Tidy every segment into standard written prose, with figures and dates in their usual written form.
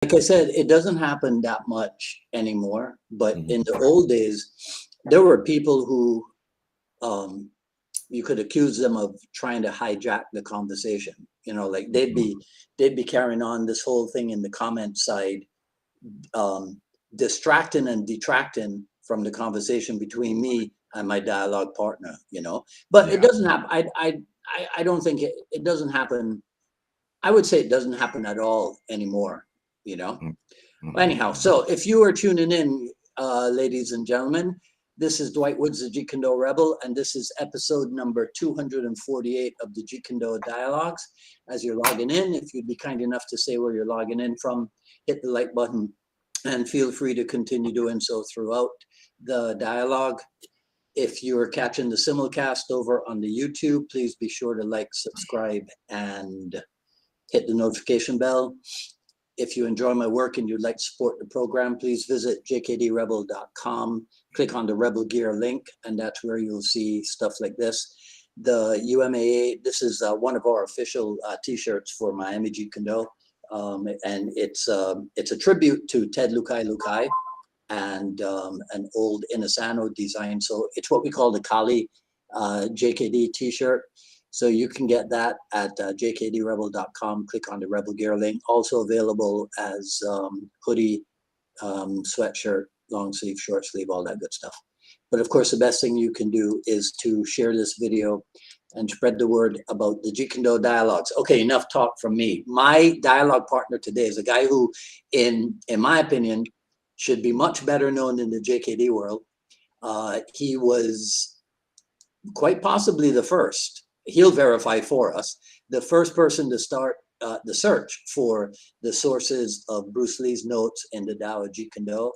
like I said, it doesn't happen that much anymore. But Mhm. in the old days, there were people who um, you could accuse them of trying to hijack the conversation. You know, like they'd be carrying on this whole thing in the comment side, um, distracting and detracting from the conversation between me and my dialogue partner. You know, but it Yeah. doesn't happen. I don't think it doesn't happen. I would say it doesn't happen at all anymore. You know. Anyhow, Mm-hmm. so if you are tuning in, ladies and gentlemen, this is Dwight Woods, the Jeet Kune Rebel, and this is episode number 248 of the Jeet Kune Dialogues. As you're logging in, if you'd be kind enough to say where you're logging in from, hit the like button, and feel free to continue doing so throughout the dialogue. If you're catching the simulcast over on the YouTube, please be sure to like, subscribe, and hit the notification bell. If you enjoy my work and you'd like to support the program, please visit jkdrebel.com, click on the Rebel Gear link, and that's where you'll see stuff like this. The UMAA, this is one of our official t-shirts for Miami Jeet Kune, and it's a tribute to Ted Lukai Lukai and an old Inasano design. So it's what we call the Kali JKD t-shirt. So you can get that at jkdrebel.com. Click on the Rebel Gear link. Also available as hoodie, sweatshirt, long sleeve, short sleeve, all that good stuff. But of course, the best thing you can do is to share this video and spread the word about the Jeet Kune dialogues. Okay, enough talk from me. My dialogue partner today is a guy who, in my opinion, should be much better known in the JKD world. He was quite possibly the first, he'll verify for us, the first person to start the search for the sources of Bruce Lee's notes in the Tao of Jeet Kune.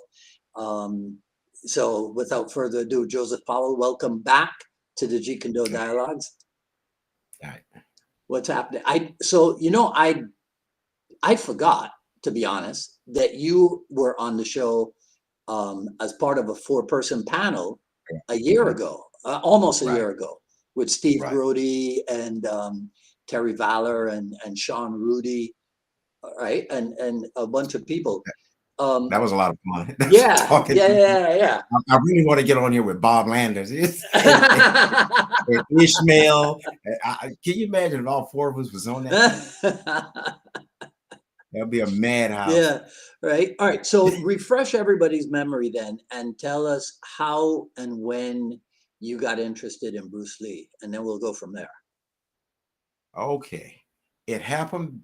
So without further ado, Joseph Powell, welcome back to the Jeet Kune Dialogues. Right. What's happening? I forgot, to be honest, that you were on the show as part of a 4-person panel a year ago, almost a year ago, with Steve Grody and Terry Valor and Sean Rudy, right, and a bunch of people. That was a lot of fun. Yeah. I really want to get on here with Bob Landers and Ishmael. Can you imagine if all 4 of us was on that? That'd be a madhouse. Yeah, right. All right. So refresh everybody's memory then and tell us how and when you got interested in Bruce Lee, and then we'll go from there. Okay. It happened.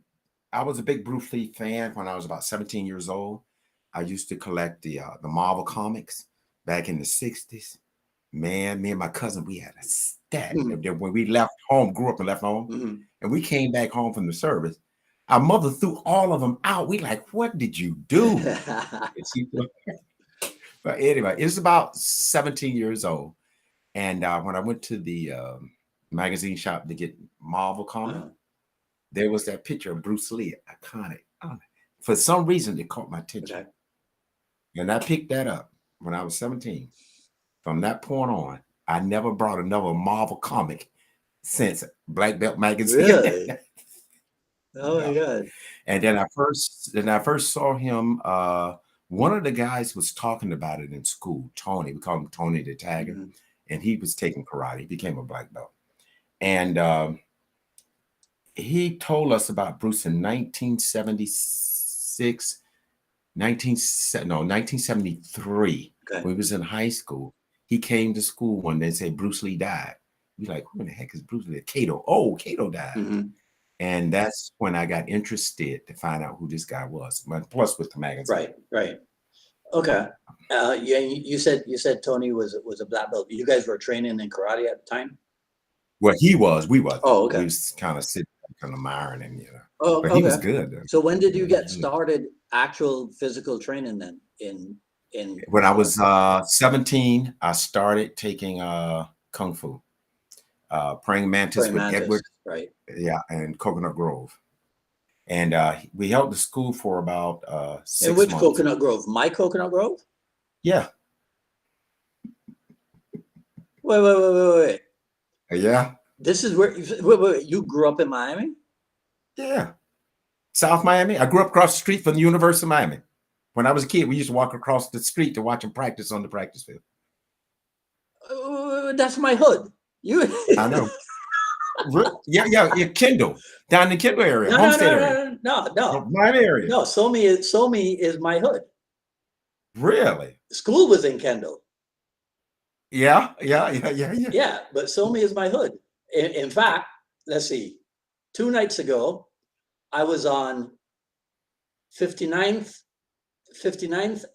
I was a big Bruce Lee fan when I was about 17 years old. I used to collect the Marvel comics back in the 60s. Man, me and my cousin, we had a stack. When we left home, grew up and left home, and we came back home from the service, our mother threw all of them out. We like, what did you do? But anyway, it's about 17 years old. And when I went to the magazine shop to get Marvel comic, there was that picture of Bruce Lee, iconic. For some reason, it caught my attention. Okay. And I picked that up when I was 17. From that point on, I never brought another Marvel comic since Black Belt magazine. Really? Oh my God. And then I first saw him. One of the guys was talking about it in school, Tony. We call him Tony the Tiger. And he was taking karate. He became a black belt. And he told us about Bruce in 1973. Okay. When he was in high school. He came to school one day and said Bruce Lee died. We're like, who in the heck is Bruce Lee? Kato. Oh, Kato died. And that's when I got interested to find out who this guy was. Plus with the magazine. Right. Okay. You said Tony was a black belt. You guys were training in karate at the time? Well, he was. We was. Oh, okay. We was kind of sitting, kind of admiring him, Oh, but he was good. So when did you get started actual physical training then? When I was 17, I started taking Kung Fu. Praying Mantis with Edward. Right. Yeah, and Coconut Grove. And we held the school for about 6 months. In which Coconut Grove? My Coconut Grove? Yeah. Wait. Yeah. This is where you grew up in Miami? Yeah. South Miami. I grew up across the street from the University of Miami. When I was a kid, we used to walk across the street to watch them practice on the practice field. That's my hood. You. I know. Yeah. Kendall, down in the Kendall area, Homestead area. No. Miami area. No, SoMe is my hood. Really? School was in Kendall. Yeah. Yeah, but SoMe is my hood. In fact, let's see. 2 nights ago, I was on 59th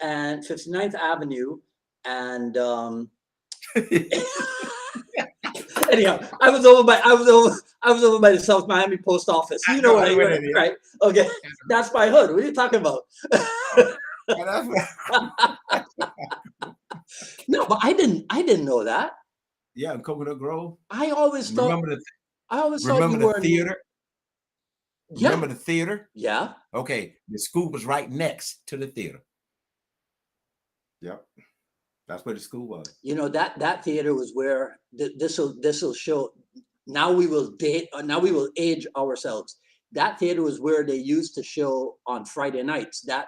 and 59th Avenue, and anyhow, I was over by the South Miami Post Office. You know what I mean, right? Okay, that's my hood. What are you talking about? No, but I didn't know that. Yeah, in Coconut Grove. I always thought. Remember you were the theater? Yeah. Remember the theater? Yeah. Okay, the school was right next to the theater. Yep, that's where the school was. You know, that theater was where this will show. Now we will date. Now we will age ourselves. That theater was where they used to show on Friday nights. That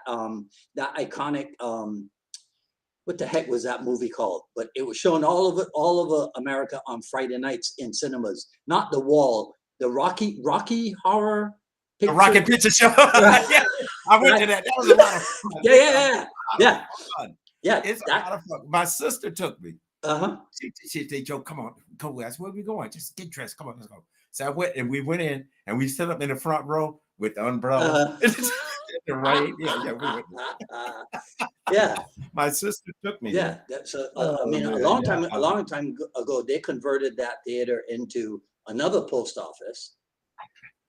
iconic. What the heck was that movie called? But it was shown all over America on Friday nights in cinemas. Not The Wall, the Rocky Horror Picture. The Rocky Picture Show. Yeah, I went to that. That was a lot of fun. Yeah. Yeah, it's a lot of fun. My sister took me. She said, "Joe, come on, go. That's where we going. Just get dressed. Come on, let's go." So I went, and we went in, and we set up in the front row with the umbrella. The rain. Yeah, we went. Yeah. My sister took me. Yeah, that's I mean, a long time ago, they converted that theater into another post office.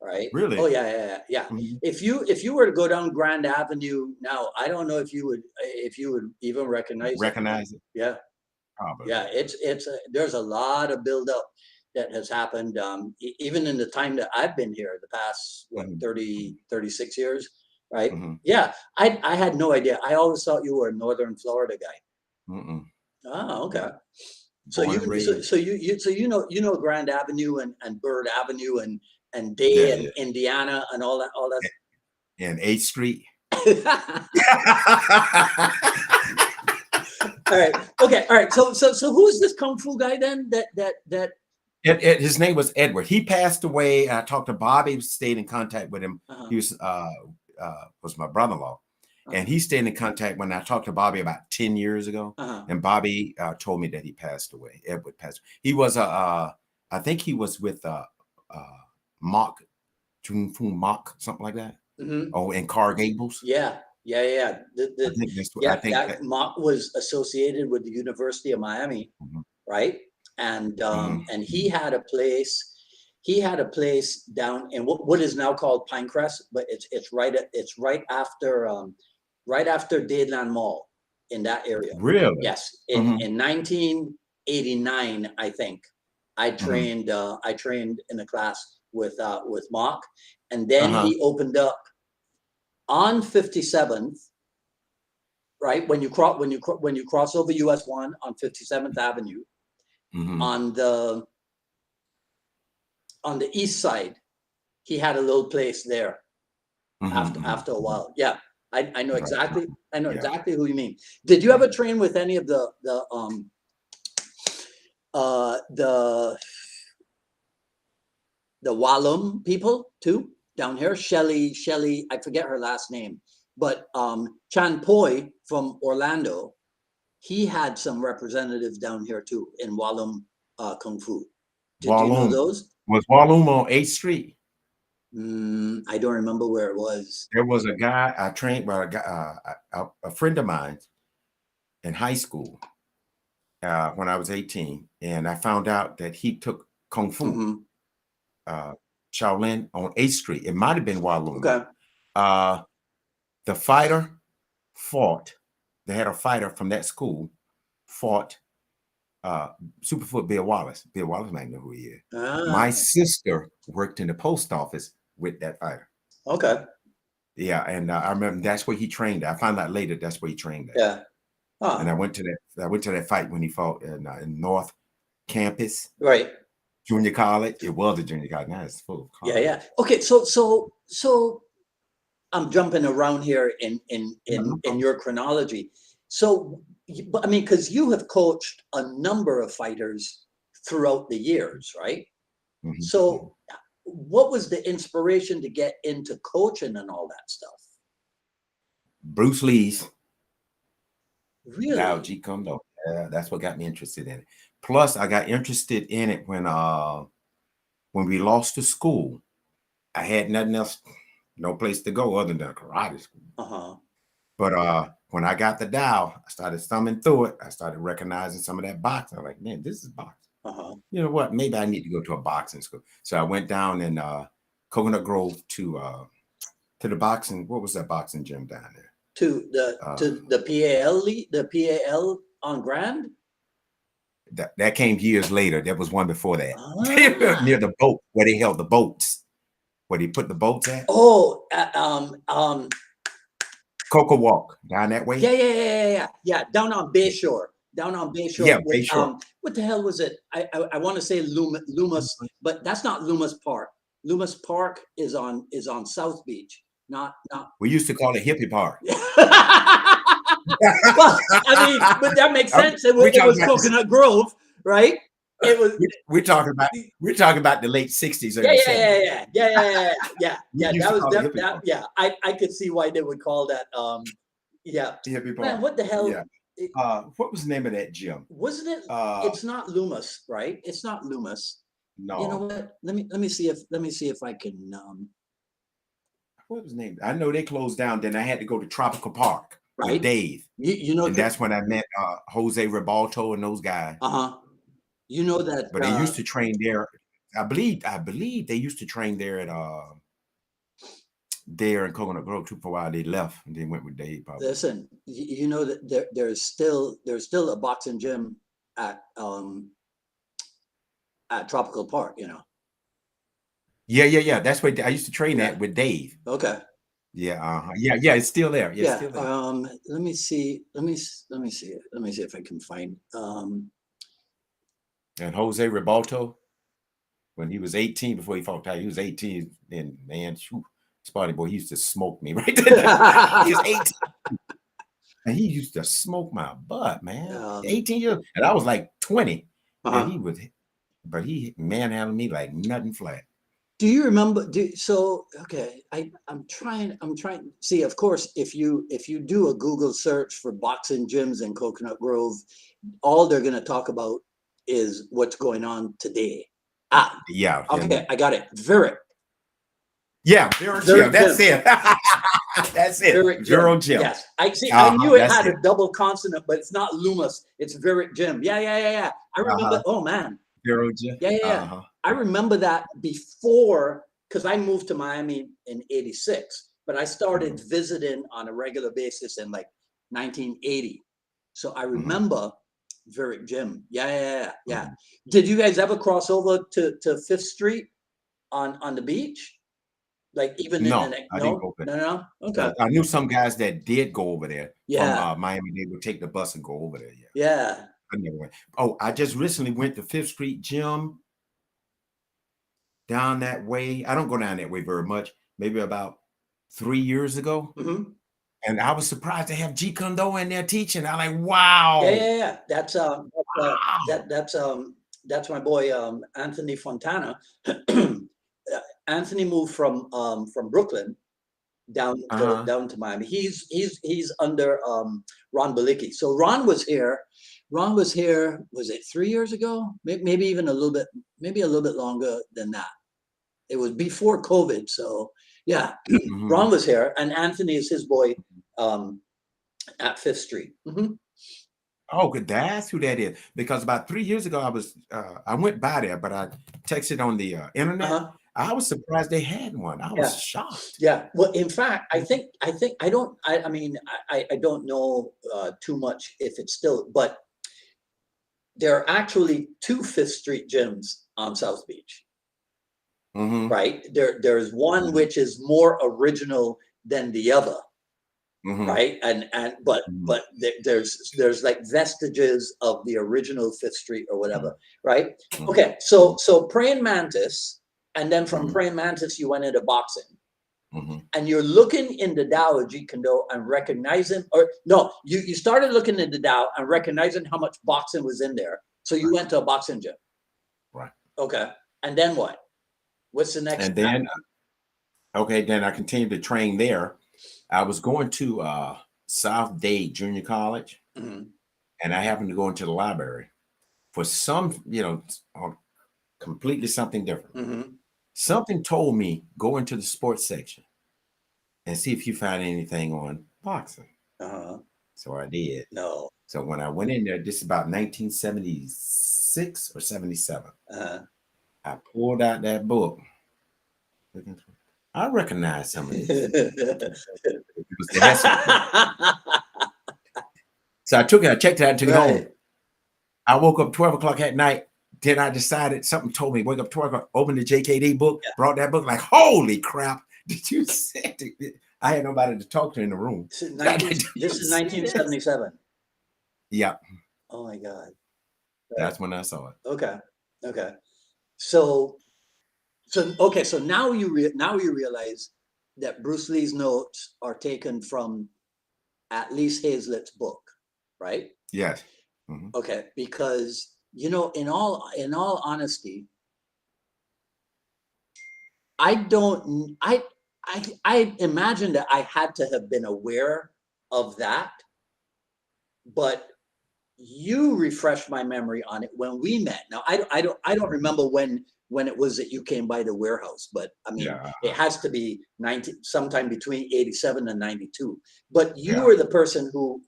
Right? Really? Oh yeah. Mm-hmm. If you were to go down Grand Avenue now, I don't know if you would even recognize it. Yeah. Probably. Yeah, there's a lot of buildup that has happened, even in the time that I've been here, the past 36 years, right? Mm-hmm. Yeah, I had no idea. I always thought you were a Northern Florida guy. Mm-mm. Oh, okay. So you know Grand Avenue and Bird Avenue and Day and Indiana and all that and 8th Street. All right. So who's this kung fu guy then? That his name was Edward. He passed away. I talked to Bobby, stayed in contact with him. He was my brother-in-law. And he stayed in contact when I talked to Bobby about 10 years ago. And Bobby told me that he passed away. Edward passed away. He was I think he was with Mock, something like that. Mm-hmm. Oh, in Car Gables. Yeah. I think that Mock was associated with the University of Miami, right? And and he had a place. He had a place down in what is now called Pinecrest, but it's right after Dadeland Mall in that area. Really? Yes. In 1989, I think I trained in a class with Mock, and then he opened up on 57th, right? When you cross over US 1 on 57th Avenue, on the east side, he had a little place there. After a while, yeah, I know exactly. I know exactly who you mean. Did you ever train with any of the Walloon people too down here? Shelly, I forget her last name, but Chan Poi from Orlando, he had some representatives down here too in Walloon Kung Fu. Did you know those? Was Walloon on 8th Street? I don't remember where it was. There was a guy I trained by a friend of mine in high school when I was 18, and I found out that he took Kung Fu. Shaolin on 8th Street. It might have been Walloon. Okay. The fighter fought. They had a fighter from that school fought Superfoot Bill Wallace. Bill Wallace might know who he is. My sister worked in the post office with that fighter. Okay. Yeah, and I remember that's where he trained. I found out later that's where he trained at. Yeah. And I went to that fight when he fought in North Campus. Right. Junior college. It was a junior college. Now it's full of college. Yeah. Okay. So I'm jumping around here in your chronology. So, but I mean, because you have coached a number of fighters throughout the years, right? So, what was the inspiration to get into coaching and all that stuff? Bruce Lee's Really? Jeet Kune. That's what got me interested in it. Plus, I got interested in it when we lost the school. I had nothing else, no place to go other than karate school. But when I got the dial, I started thumbing through it. I started recognizing some of that boxing. I'm like, man, this is boxing. You know what? Maybe I need to go to a boxing school. So I went down in Coconut Grove to the boxing. What was that boxing gym down there? To the PAL on Grand. That came years later. There was one before that. Near the boat where they held the boats. Where they put the boats at? Oh, Cocoa Walk down that way. Yeah. Down on Bayshore. Down on Bayshore. Yeah, Bayshore. What the hell was it? I want to say Loomis, but that's not Loomis Park. Loomis Park is on South Beach. Not. We used to call it Hippie Park. Well, I mean, but that makes sense. It was Coconut Grove, right? It was. We're talking about the late 60s. Yeah. That was yeah. I could see why they would call that. Hippie Park. Man, what the hell? Yeah. What was the name of that gym? Wasn't it? It's not Loomis, right? It's not Loomis. No. You know what? Let me see if I can. What was his name? I know they closed down. Then I had to go to Tropical Park. Right, with Dave. You know, and that's when I met Jose Ribalto and those guys. You know that. But they used to train there. I believe they used to train there at there in Coconut Grove too for a while. They left and they went with Dave. Probably. Listen, you know that there's still a boxing gym at Tropical Park. You know. Yeah. That's where I used to train at with Dave. Okay. Yeah. Yeah. It's still there. Yeah. It's still there. Let me see if I can find. And Jose Ribalto, when he was 18, before he fought Tiger, he was 18. And man, Spotty boy, he used to smoke me right there. He was 18. And he used to smoke my butt, man. 18 years. And I was like 20. And he manhandled me like nothing flat. Do you remember? Okay. I'm trying. See, of course, if you do a Google search for boxing gyms in Coconut Grove, all they're going to talk about is what's going on today. Yeah. Okay, I got it. Virik. Yeah, Virik Gym. That's it. That's it. Virik Gym. Yes, I see. I knew it had a double consonant, but it's not Loomis. It's Virik Gym. Yeah. I remember. Oh man. Virik Gym. Yeah. I remember that before, because I moved to Miami in '86, but I started visiting on a regular basis in like 1980. So I remember Virik Gym. Yeah. Did you guys ever cross over to Fifth Street on the beach? Like even no, in the I didn't go there. No. Okay. I knew some guys that did go over there. Yeah. From Miami, they would take the bus and go over there. Yeah. I never went. Oh, I just recently went to Fifth Street Gym. Down that way. I don't go down that way very much. Maybe about 3 years ago. And I was surprised to have Jeet Kune in there teaching. I'm like, wow. Yeah. That's my boy Anthony Fontana. Anthony moved from Brooklyn down to Miami. He's under Ron Balicki. So Ron was here. Was it 3 years ago? Maybe even a little bit longer than that. It was before COVID. So yeah, Ron was here, and Anthony is his boy at Fifth Street. Oh, good. That's who that is. Because about 3 years ago, I went by there, but I texted on the internet. I was surprised they had one. I was shocked. Yeah. Well, in fact, I don't know too much if it's still, but there are actually 2 Fifth Street gyms on South Beach. Right. There's one which is more original than the other. Right. But there's like vestiges of the original Fifth Street or whatever. Right. Okay. So Praying Mantis, and then from Praying Mantis you went into boxing. and you're looking in the Tao of Jeet Kune Do and recognizing, or no, you started looking in the Tao and recognizing how much boxing was in there. So you went to a boxing gym. Right. Okay. And then what? What's the next? And then, okay, then I continued to train there. I was going to South Dade Junior College, and I happened to go into the library for some, completely something different. Something told me go into the sports section and see if you find anything on boxing. So I did. No. So when I went in there, this is about 1976 or 77. I pulled out that book. I recognized some of these. So I took it, I checked it out, took it home. I woke up 12 o'clock at night. Then I decided, something told me, wake up 12 o'clock, open the JKD book, brought that book, like, holy crap. Did you say it? I had nobody to talk to in the room. This is 1977. Yeah. Oh my God. That's when I saw it. Okay. So now you realize that Bruce Lee's notes are taken from at least Hazlitt's book, right? Yes. Okay, because in all honesty, I imagine that I had to have been aware of that, but you refreshed my memory on it when we met. Now I don't remember when it was that you came by the warehouse, but I mean it has to be sometime between 87 and 92. But you were the person who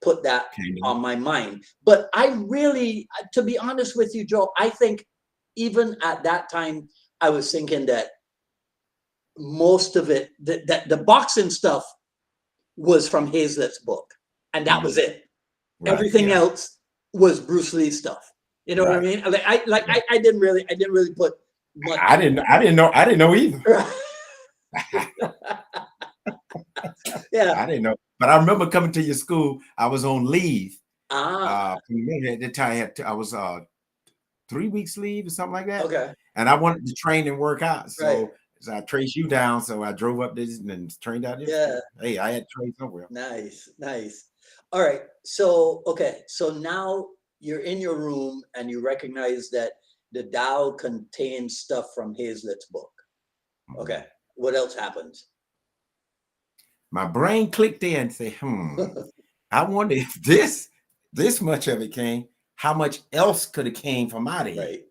put that on my mind. But I really, to be honest with you, Joe, I think even at that time I was thinking that most of it, that the boxing stuff was from Hazlitt's book, and that was it. Right, everything else was Bruce Lee stuff. You know what I mean? I didn't really put much. I didn't know either. Yeah, I didn't know. But I remember coming to your school. I was on leave. At the time I was 3 weeks leave or something like that. Okay. And I wanted to train and work out. So I traced you down. So I drove up this and then trained out this. Yeah. Hey, I had to train somewhere. Nice. All right. So now you're in your room and you recognize that the Tao contains stuff from Hazlitt's book. Okay. What else happens? My brain clicked in and said, I wonder if this much of it came, how much else could have came from out of here? Right.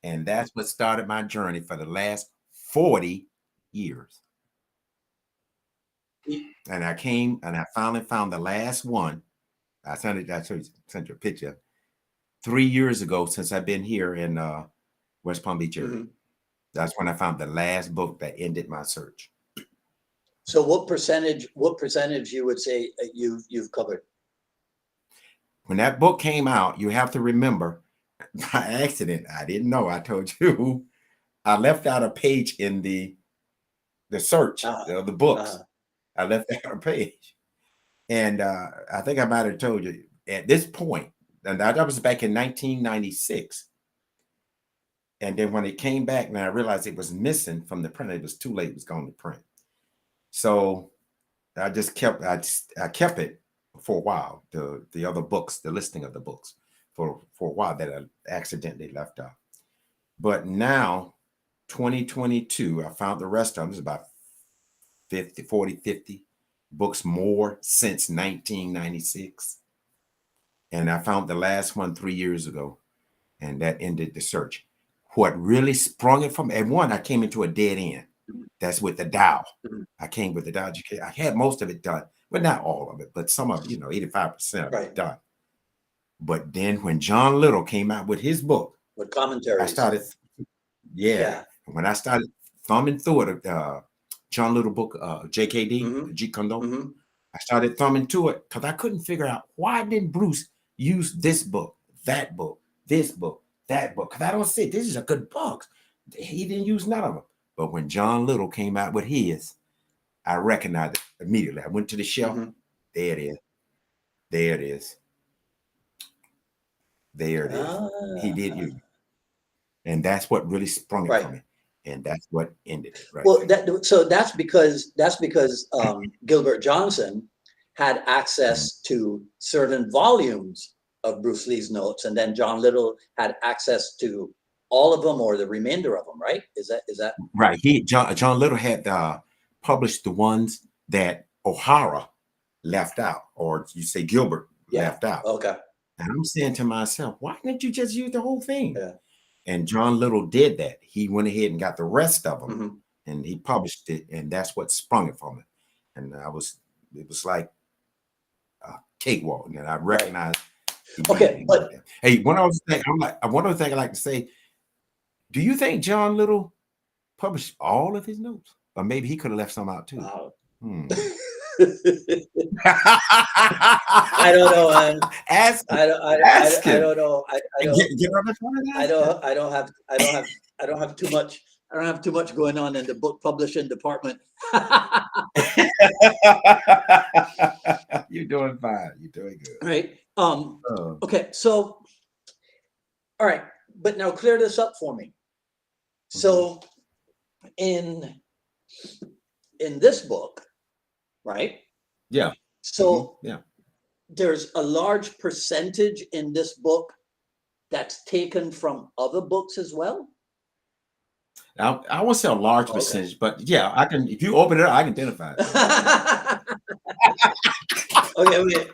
And that's what started my journey for the last 40 years. And I came and I finally found the last one. I sent you a picture 3 years ago since I've been here in West Palm Beach area. That's when I found the last book that ended my search. So what percentage you would say you've covered? When that book came out, you have to remember, by accident, I didn't know, I told you, I left out a page in the search of the books. I left out a page. And I think I might have told you at this point, and that was back in 1996. And then when it came back, and I realized it was missing from the print, it was too late, it was going to print. So I just kept it for a while, the other books, the listing of the books for a while that I accidentally left out. But now, 2022, I found the rest of them. There's about 50 books more since 1996. And I found the last one 3 years ago, and that ended the search. What really sprung it from, and one, I came into a dead end. That's with the Tao. I came with the Tao. I had most of it done, but not all of it, but some of it, 85% of it done. But then when John Little came out with his book, with commentaries, I started, when I started thumbing through it, John Little book, JKD, Jeet Kune Do, I started thumbing to it because I couldn't figure out why didn't Bruce use this book, that book, this book, that book, because I don't see it. This is a good book. He didn't use none of them. But when John Little came out with his, I recognized it immediately. I went to the shelf. There it is. There it is. There it is. He did use it. And that's what really sprung it from me. and that's what ended it right Well, there. that's because Gilbert Johnson had Mhm. access to certain volumes of Bruce Lee's notes, and then John Little had access to all of them or the remainder of them, right? Is that Right. John Little had published the ones that O'Hara left out, or you say Gilbert yeah? left out. Okay, And I'm saying to myself, why didn't you just use the whole thing? yeah. And John Little did that. He went ahead and got the rest of them, Mhm. and he published it, and that's what sprung it from it. And it was like a cakewalk, and I Right. recognized Okay, immediately right but there. Hey, one other thing, one other thing I like to say, do you think John Little published all of his notes? Or maybe he could have left some out too. wow. Hmm. I don't know, man. Ask him. I don't. Ask I him. don't know. I And don't. get on the phone and I ask him. don't. I don't have. I don't have. I don't have too much. I don't have too much going on in the book publishing department. You're doing fine. You're doing good. Right. Oh. Okay. So, all right. But now clear this up for me. Mhm. So, in this book, right? Yeah. So Yeah. there's a large percentage in this book that's taken from other books as well. I won't say a large Okay. percentage, but yeah, I can. If you open it up, I can identify it. Okay. Okay.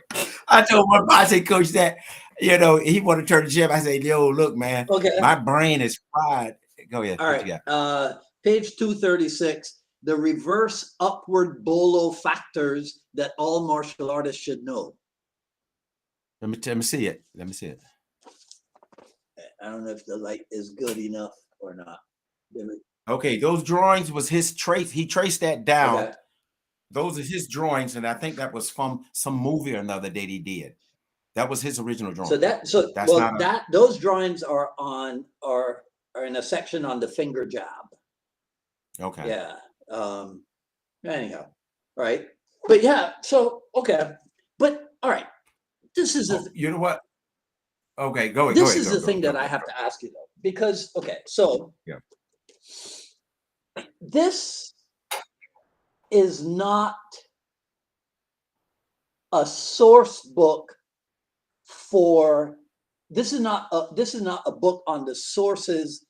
I told my I said, Coach, that he wanted to turn the gym. I said, yo, look, man, Okay. my brain is fried. Go ahead. All What right. you got? Page 236. The reverse upward bolo factors that all martial artists should know. Let me see it. Let me see it. I don't know if the light is good enough or not. Okay, those drawings was his trace. He traced that down. Okay. Those are his drawings, and I think that was from some movie or another that he did. That was his original drawing. That's not those drawings are in a section on the finger jab. okay. Yeah. Anyhow, right. But yeah, so okay. But all right. This is You know what? Okay, go ahead. this is the thing that I have to ask you though, because okay, so yeah. This is not a source book for this is not a book on the sources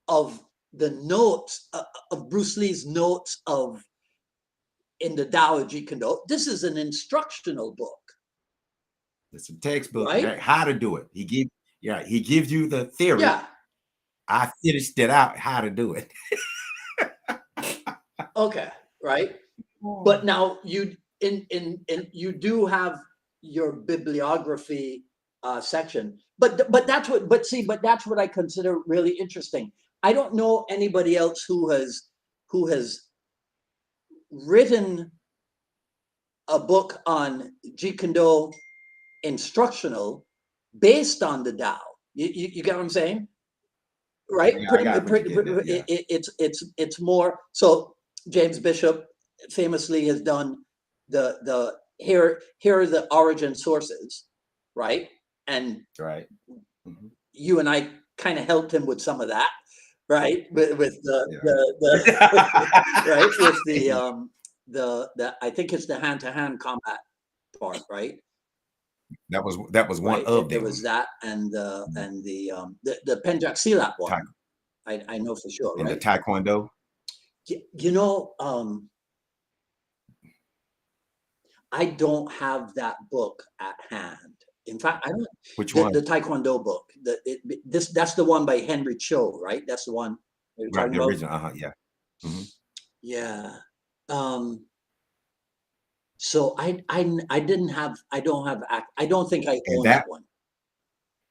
of the notes of Bruce Lee's notes of in the Tao of Jeet Kune. This is an instructional book. It's a textbook, right? How to do it. He gives you the theory. Yeah. I finished it out how to do it. Okay, right. But now you you do have your bibliography section, but that's what I consider really interesting. I don't know anybody else who has written a book on Jeet Kune Do instructional based on the Tao. You get what I'm saying? Right? Yeah, yeah. It's more so. James Bishop famously has done here are the origin sources, right? And right. Mm-hmm. you and I kind of helped him with some of that, right? With the right with the I think it's the hand-to-hand combat part, right? That was one Right. of them. There was that and the Penjak Silat one. I know for sure, and right? the Taekwondo. I don't have that book at hand. In fact, I don't. Which one? The Taekwondo book. That's the one by Henry Cho, right? That's the one you're Right, talking the about. original. Yeah. Mm-hmm. Yeah. So I didn't have. I don't have. I don't think I own that one.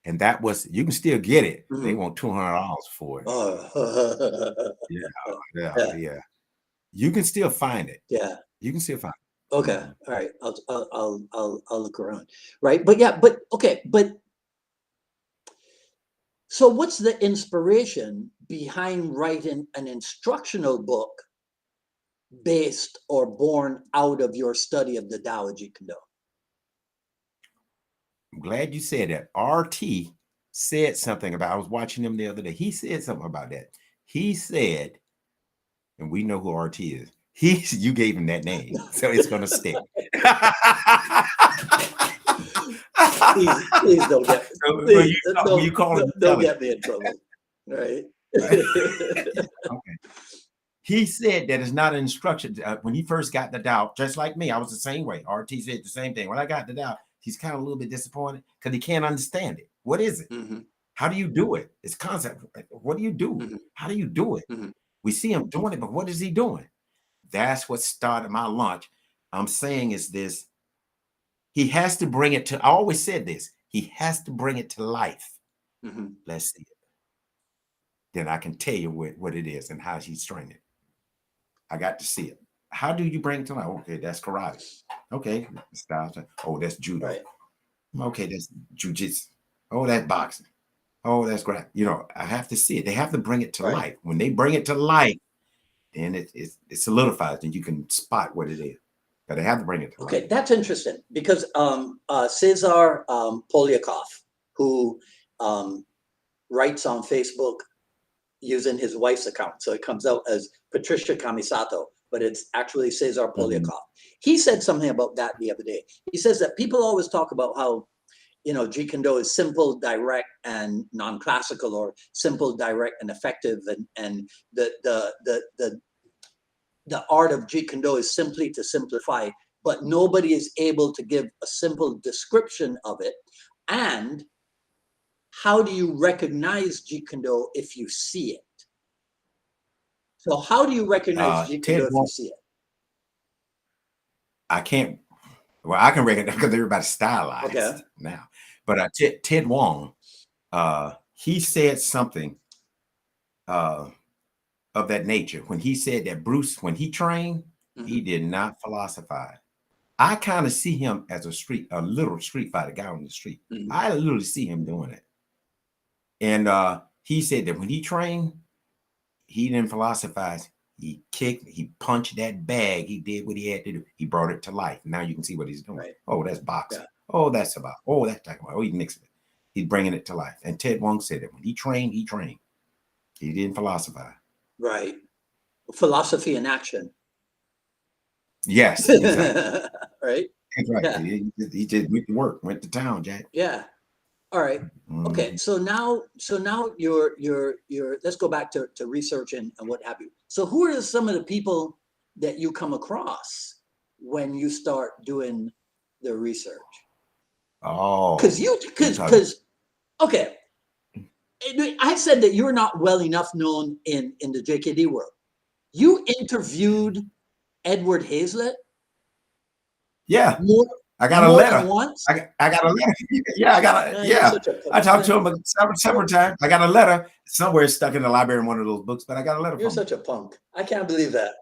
And that was, you can still get it. Mm-hmm. They want $200 for it. Yeah. You can still find it. Yeah. You can still find it. Okay. All right. I'll look around. Right. But yeah. But okay. But so what's the inspiration behind writing an instructional book based or born out of your study of the Tao of Jeet Kune Do? I'm glad you said that. RT said something about, I was watching him the other day. He said something about that. He said and we know who RT is. You gave him that name, so it's gonna stick. Please don't get So please, when you call him, don't get me in trouble. Right. Okay. He said that it's not an instruction. When he first got the doubt, just like me, I was the same way. RT said the same thing. When I got the doubt, he's kind of a little bit disappointed because he can't understand it. What is it? Mm-hmm. How do you do it? It's concept. What do you do? Mm-hmm. How do you do it? Mm-hmm. We see him doing it, but what is he doing? That's what started my launch. I'm saying is this. He has to bring it to, I always said this. He has to bring it to life. Mm-hmm. Let's see it. Then I can tell you what it is and how he's training. I got to see it. How do you bring it to life? Okay, that's karate. Okay, oh, that's judo. Right. Okay, that's jujitsu. Oh, that's boxing. Oh, that's great. You know, I have to see it. They have to bring it to life. When they bring it to life, then it solidifies and you can spot what it is. But they have to bring it to life. Okay, that's interesting because Cesar Polyakov, who writes on Facebook using his wife's account, so it comes out as Patricia Kamisato, but it's actually Cesar Polyakov. Mm-hmm. He said something about that the other day. He says that people always talk about how, you know, Jeet Kune Do is simple, direct, and non-classical, or simple, direct, and effective, and the art of Jeet Kune Do is simply to simplify, but nobody is able to give a simple description of it. And how do you recognize Jeet Kune Do if you see it? So how do you recognize Jeet Kune Do if you see it? I can't. Well, I can recognize because everybody's stylized now. But Ted Wong, he said something of that nature when he said that Bruce, when he trained, he did not philosophize. I kind of see him as a little street fighter guy on the street. I literally see him doing it. And he said that when he trained, he didn't philosophize. He kicked, he punched that bag. He did what he had to do. He brought it to life. Now you can see what he's doing. Right. Oh, that's boxing. Yeah. Oh, that's about. Oh, that's talking about. Oh, he's mixing it. He's bringing it to life. And Ted Wong said that when he trained, he trained. He didn't philosophize. Right. Philosophy in action. Yes, exactly. Right. That's right. Yeah. He just went to work, went to town, Jack. Yeah. All right. Okay. So now you're let's go back to research and what have you. So who are some of the people that you come across when you start doing the research? Oh, because okay. I said that you're not well enough known in the JKD world. You interviewed Edward Hazlett? Yeah. I got a letter. Once? I got a letter. Yeah, I talked to him several times. I got a letter somewhere stuck in the library in one of those books, but I got a letter. You're such a punk. I can't believe that.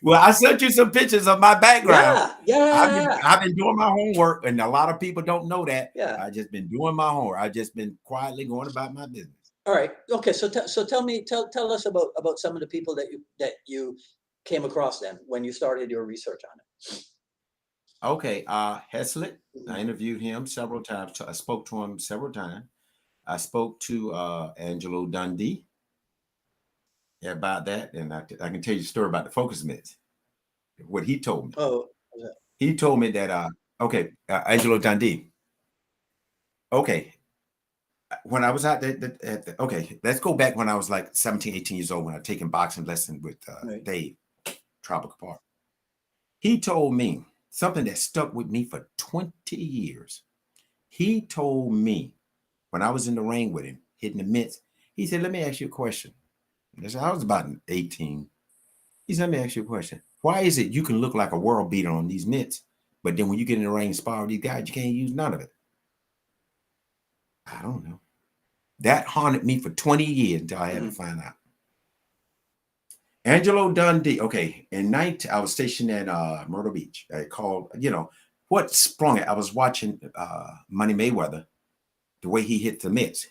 Well, I sent you some pictures of my background. Yeah. I've been doing my homework, and a lot of people don't know that. Yeah. I just been doing my homework. I just been quietly going about my business. All right. Okay. So tell us about some of the people that you came across then when you started your research on it. Okay. Hazlett, I interviewed him several times. I spoke to him several times. I spoke to Angelo Dundee about that, and I can tell you a story about the focus mitts. What he told me. Oh, he told me that Angelo Dundee. Okay, when I was out there, okay, let's go back when I was like 17, 18 years old when I taken boxing lesson with Dave, Tropical Park. He told me something that stuck with me for 20 years. He told me when I was in the ring with him, hitting the mitts, he said, let me ask you a question. I was about 18. He said, let me ask you a question. Why is it you can look like a world beater on these mitts, but then when you get in the ring and spar with these guys, you can't use none of it? I don't know. That haunted me for 20 years until I had to find out. Angelo Dundee. Okay, I was stationed at Myrtle Beach. I called, what sprung it? I was watching Money Mayweather, the way he hit the mitts.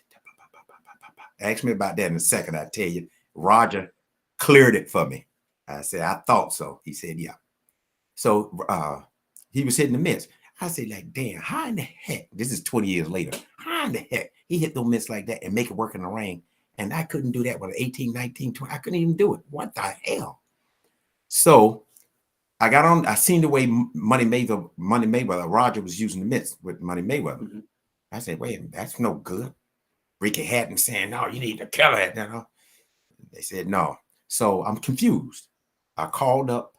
Ask me about that in a second. I tell you, Roger cleared it for me. I said, I thought so. He said, yeah. So he was hitting the mitts. I said, like, damn, how in the heck? This is 20 years later. How in the heck he hit those mitts like that and make it work in the ring And I couldn't do that with 18, 19, 20. I couldn't even do it. What the hell? So I got on, I seen the way Money Mayweather, Roger was using the mitts with Money Mayweather. Mm-hmm. I said, wait a minute, that's no good. Ricky Hatton saying, no, you need to kill it. You know? They said, no. So I'm confused. I called up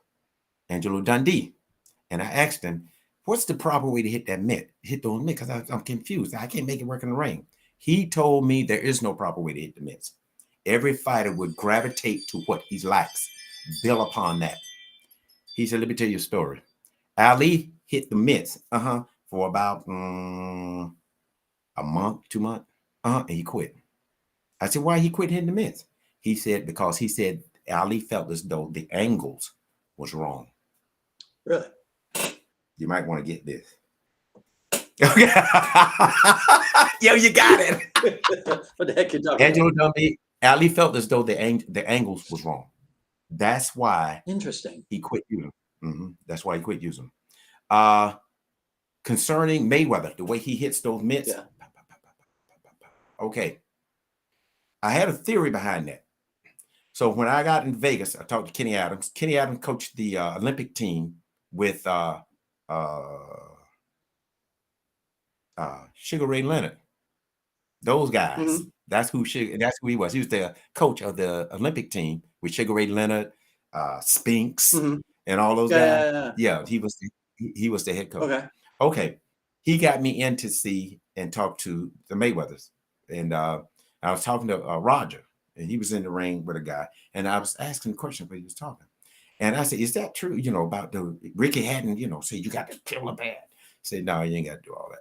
Angelo Dundee and I asked him, what's the proper way to hit that mitt? Hit those mitts, because I'm confused. I can't make it work in the ring. He told me there is no proper way to hit the mitts. Every fighter would gravitate to what he likes, build upon that. He said, let me tell you a story. Ali hit the mitts for about a month, 2 months, and he quit. I said, why he quit hitting the mitts? He said, because he said Ali felt as though the angles was wrong. Really? You might want to get this. Okay. Yo, you got it. What the heck you talking Angelo Dundee, Ali felt as though the angles was wrong. That's why Interesting. he quit using them. That's why he quit using them. Concerning Mayweather, the way he hits those mitts. Yeah. Okay. I had a theory behind that. So when I got in Vegas, I talked to Kenny Adams. Kenny Adams coached the Olympic team with Sugar Ray Leonard. Those guys. Mm-hmm. That's who he was. He was the coach of the Olympic team with Sugar Ray Leonard, Spinks, and all those guys. Yeah, he was the head coach. Okay. He got me in to see and talk to the Mayweathers. And I was talking to Roger, and he was in the ring with a guy. And I was asking the question, but he was talking. And I said, is that true, about the Ricky Hatton, say you got to kill a bad? He said, no, you ain't got to do all that.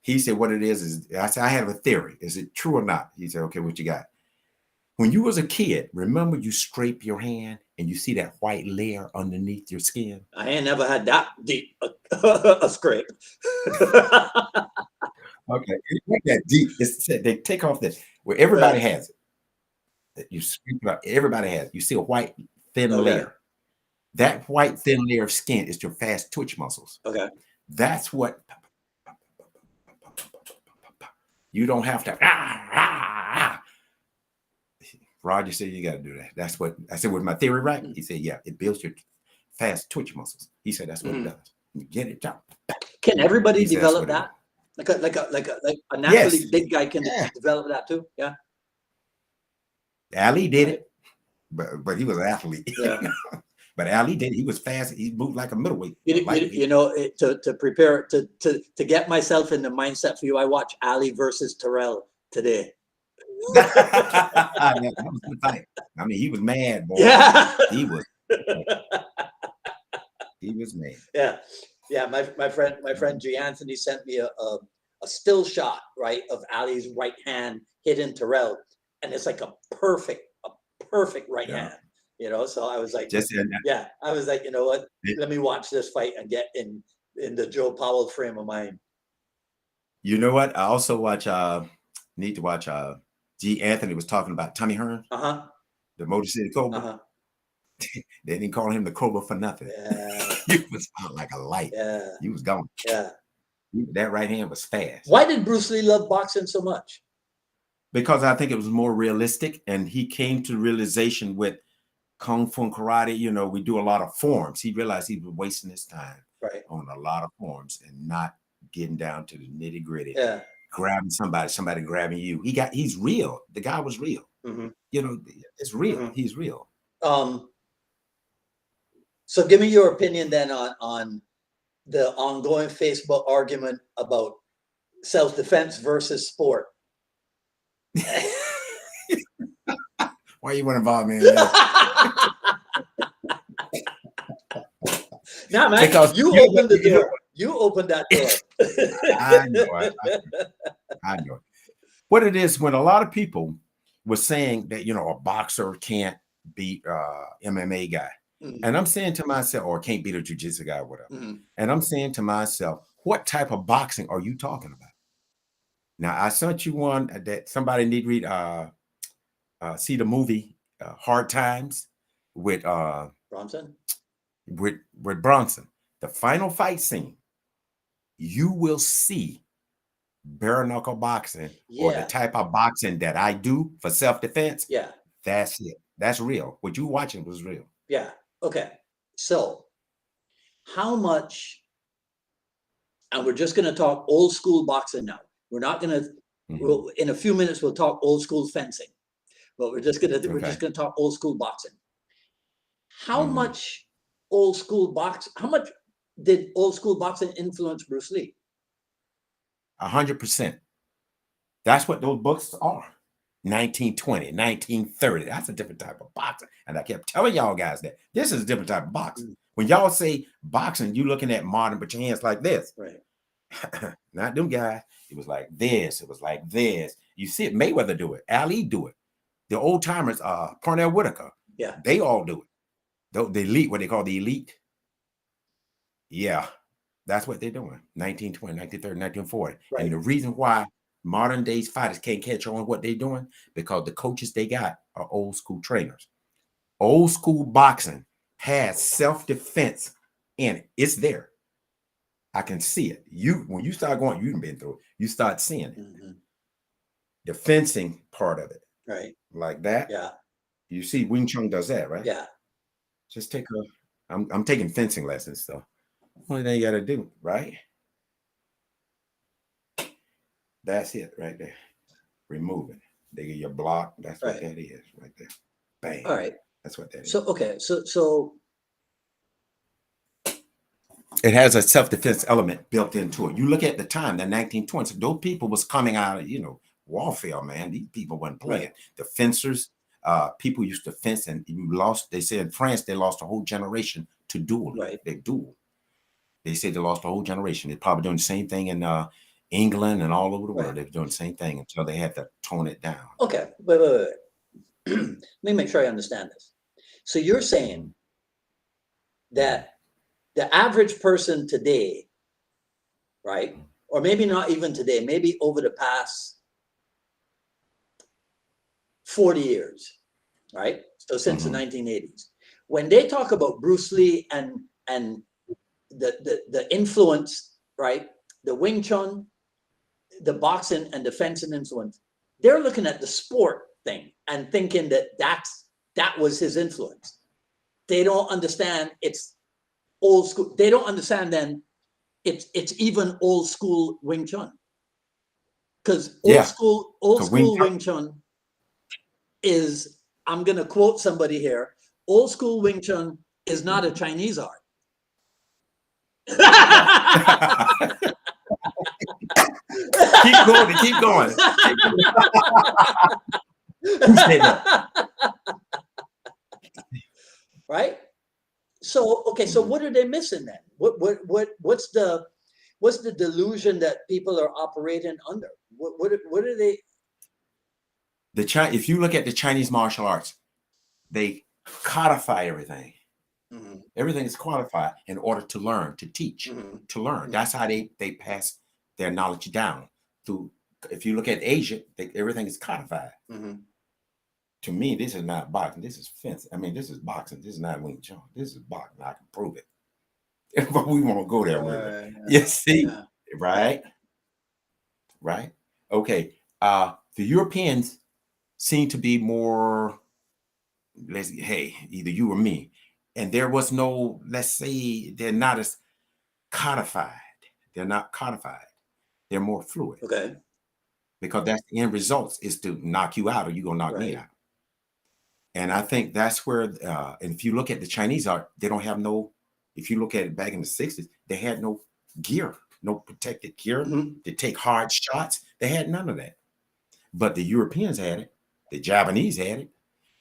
He said, what it is I said, I have a theory. Is it true or not? He said, okay, what you got? When you was a kid, remember you scrape your hand and you see that white layer underneath your skin? I ain't never had that deep a scrape. Okay, it's not that deep. They take off this where everybody has it. You scrape it out. Everybody has it. You see a white thin layer. That white thin layer of skin is your fast twitch muscles. Okay. That's what you don't have to. Roger said you got to do that. That's what I said. Was my theory right? He said, yeah, it builds your fast twitch muscles. He said that's what it does. You get it done. Can everybody develop that? Like a naturally big guy can develop that too? Yeah. Ali did it, but he was an athlete. Yeah. But Ali did. He was fast. He moved like a middleweight. To prepare to get myself in the mindset for you, I watch Ali versus Terrell today. That was a good fight. I mean, he was mad, boy. Yeah. He was mad. Yeah. My friend G. Anthony sent me a still shot, right, of Ali's right hand hitting Terrell, and it's like a perfect right hand. So I was like, I was like, you know what? Let me watch this fight and get in the Joe Powell frame of mind. You know what? I also need to watch G. Anthony was talking about Tommy Hearn, the Motor City Cobra. They didn't call him the Cobra for nothing. Yeah. He was out like a light. Yeah. He was gone. Yeah. That right hand was fast. Why did Bruce Lee love boxing so much? Because I think it was more realistic, and he came to realization with Kung Fu and karate. We do a lot of forms. He realized he was wasting his time on a lot of forms and not getting down to the nitty gritty. Yeah. Grabbing somebody grabbing you. He's real. The guy was real. It's real. He's real. So give me your opinion then on the ongoing Facebook argument about self-defense versus sport. Why you want to involve me in that? Nah, man, because you opened the door. You opened that door. I know. What it is, when a lot of people were saying that, a boxer can't beat MMA guy. And I'm saying to myself, or can't beat a jiu-jitsu guy or whatever. And I'm saying to myself, what type of boxing are you talking about? Now, I sent you one that somebody need to read, see the movie Hard Times with Bronson. With Bronson. The final fight scene, you will see bare knuckle boxing or the Yeah. type of boxing that I do for self-defense, Yeah. that's it. That's real. What you watching was real. Yeah. Okay. So how much, and we're just going to talk old school boxing now. We're not going to, Mhm. in a few minutes, we'll talk old school fencing, but we're just going Okay. to talk old school boxing. How Mhm. much how much did old school boxing influence Bruce Lee? 100%. That's what those books are. 1920, 1930. That's a different type of boxing. And I kept telling y'all guys that this is a different type of boxing. Mm, When y'all say boxing, you looking at modern, but your hands like this. right. Not them guys. It was like this. It was like this. You see it. Mayweather do it. Ali do it. The old timers, Cornell Whitaker, Yeah. they all do it. The elite, what they call the elite. Yeah, that's what they're doing. 1920, 1930, 1940. Right. And the reason why modern days fighters can't catch on what they're doing, because the coaches they got are old school trainers. Old school boxing has self-defense in it. It's there. I can see it. When you start going, you've been through it. You start seeing it. Mm-hmm. The fencing part of it, Right. like that. Yeah. You see, Wing Chun does that, right? Yeah. Just take a. I'm taking fencing lessons, so only thing you got to do, right? That's it, right there. Remove it. They get your block. That's what Right. that is, right there. Bang. All right. That's what that is. So okay. So It has a self-defense element built into it. You look at the time, the 1920s, those people was coming out of, warfare, man. These people weren't playing. Right. The fencers, people used to fence, and you lost, they said in France, they lost a whole generation to dueling. Right. They duel. They say they lost a whole generation. They're probably doing the same thing in England and all over the world. Right. They're doing the same thing until they had to tone it down. Okay. Wait. Let me make sure I understand this. So you're saying that the average person today, right? Or maybe not even today, maybe over the past 40 years, right? So since the 1980s, when they talk about Bruce Lee and the influence, right? The Wing Chun, the boxing and the fencing influence, they're looking at the sport thing and thinking that that was his influence. They don't understand it's old school. They don't understand then it's even old school Wing Chun. Because old school Wing Chun is, I'm gonna quote somebody here, old school Wing Chun is not a Chinese art. Keep going. Keep going. Who said that? Right? So okay, so what are they missing then? What's the delusion that people are operating under? What are they? If you look at the Chinese martial arts, they codify everything. Mm-hmm. Everything is codified in order to learn, to teach, to learn. Mm-hmm. That's how they pass their knowledge down. Through, if you look at Asia, everything is codified. Mm-hmm. To me, this is not boxing. This is fencing. I mean, this is boxing. This is not Wing Chun. This is boxing. I can prove it. But we won't go there with it. You see, right? Right? Okay. The Europeans seem to be more, hey, either you or me. And there was no, let's say, they're not as codified. They're not codified. They're more fluid. Okay. Because that's the end results is to knock you out or you're going to knock me out. And I think that's where, and if you look at the Chinese art, they don't have no, if you look at it back in the 60s, they had no gear, no protected gear to take hard shots. They had none of that. But the Europeans had it. The Japanese had it.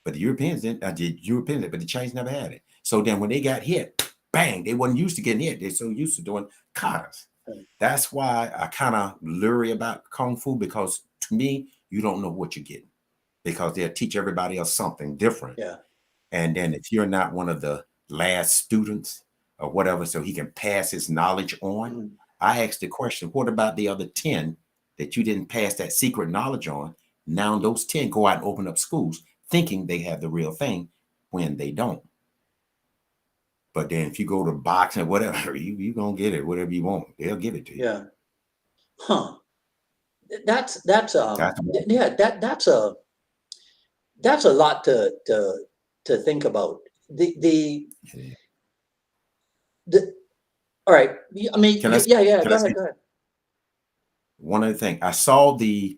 But the Europeans didn't, but the Chinese never had it. So then when they got hit, bang, they wasn't used to getting hit. They're so used to doing katas. That's why I kind of leery about Kung Fu, because to me, you don't know what you're getting, because they'll teach everybody else something different. Yeah. And then if you're not one of the last students or whatever, so he can pass his knowledge on, I asked the question, what about the other 10 that you didn't pass that secret knowledge on? Now those 10 go out and open up schools thinking they have the real thing when they don't. But then if you go to boxing or whatever, you're going to get it, whatever you want. They'll give it to you. Yeah. Huh. That's That's what- yeah, that's a lot to think about. The all right. I mean, can I yeah. can I Go ahead, say go ahead. one other thing? I saw the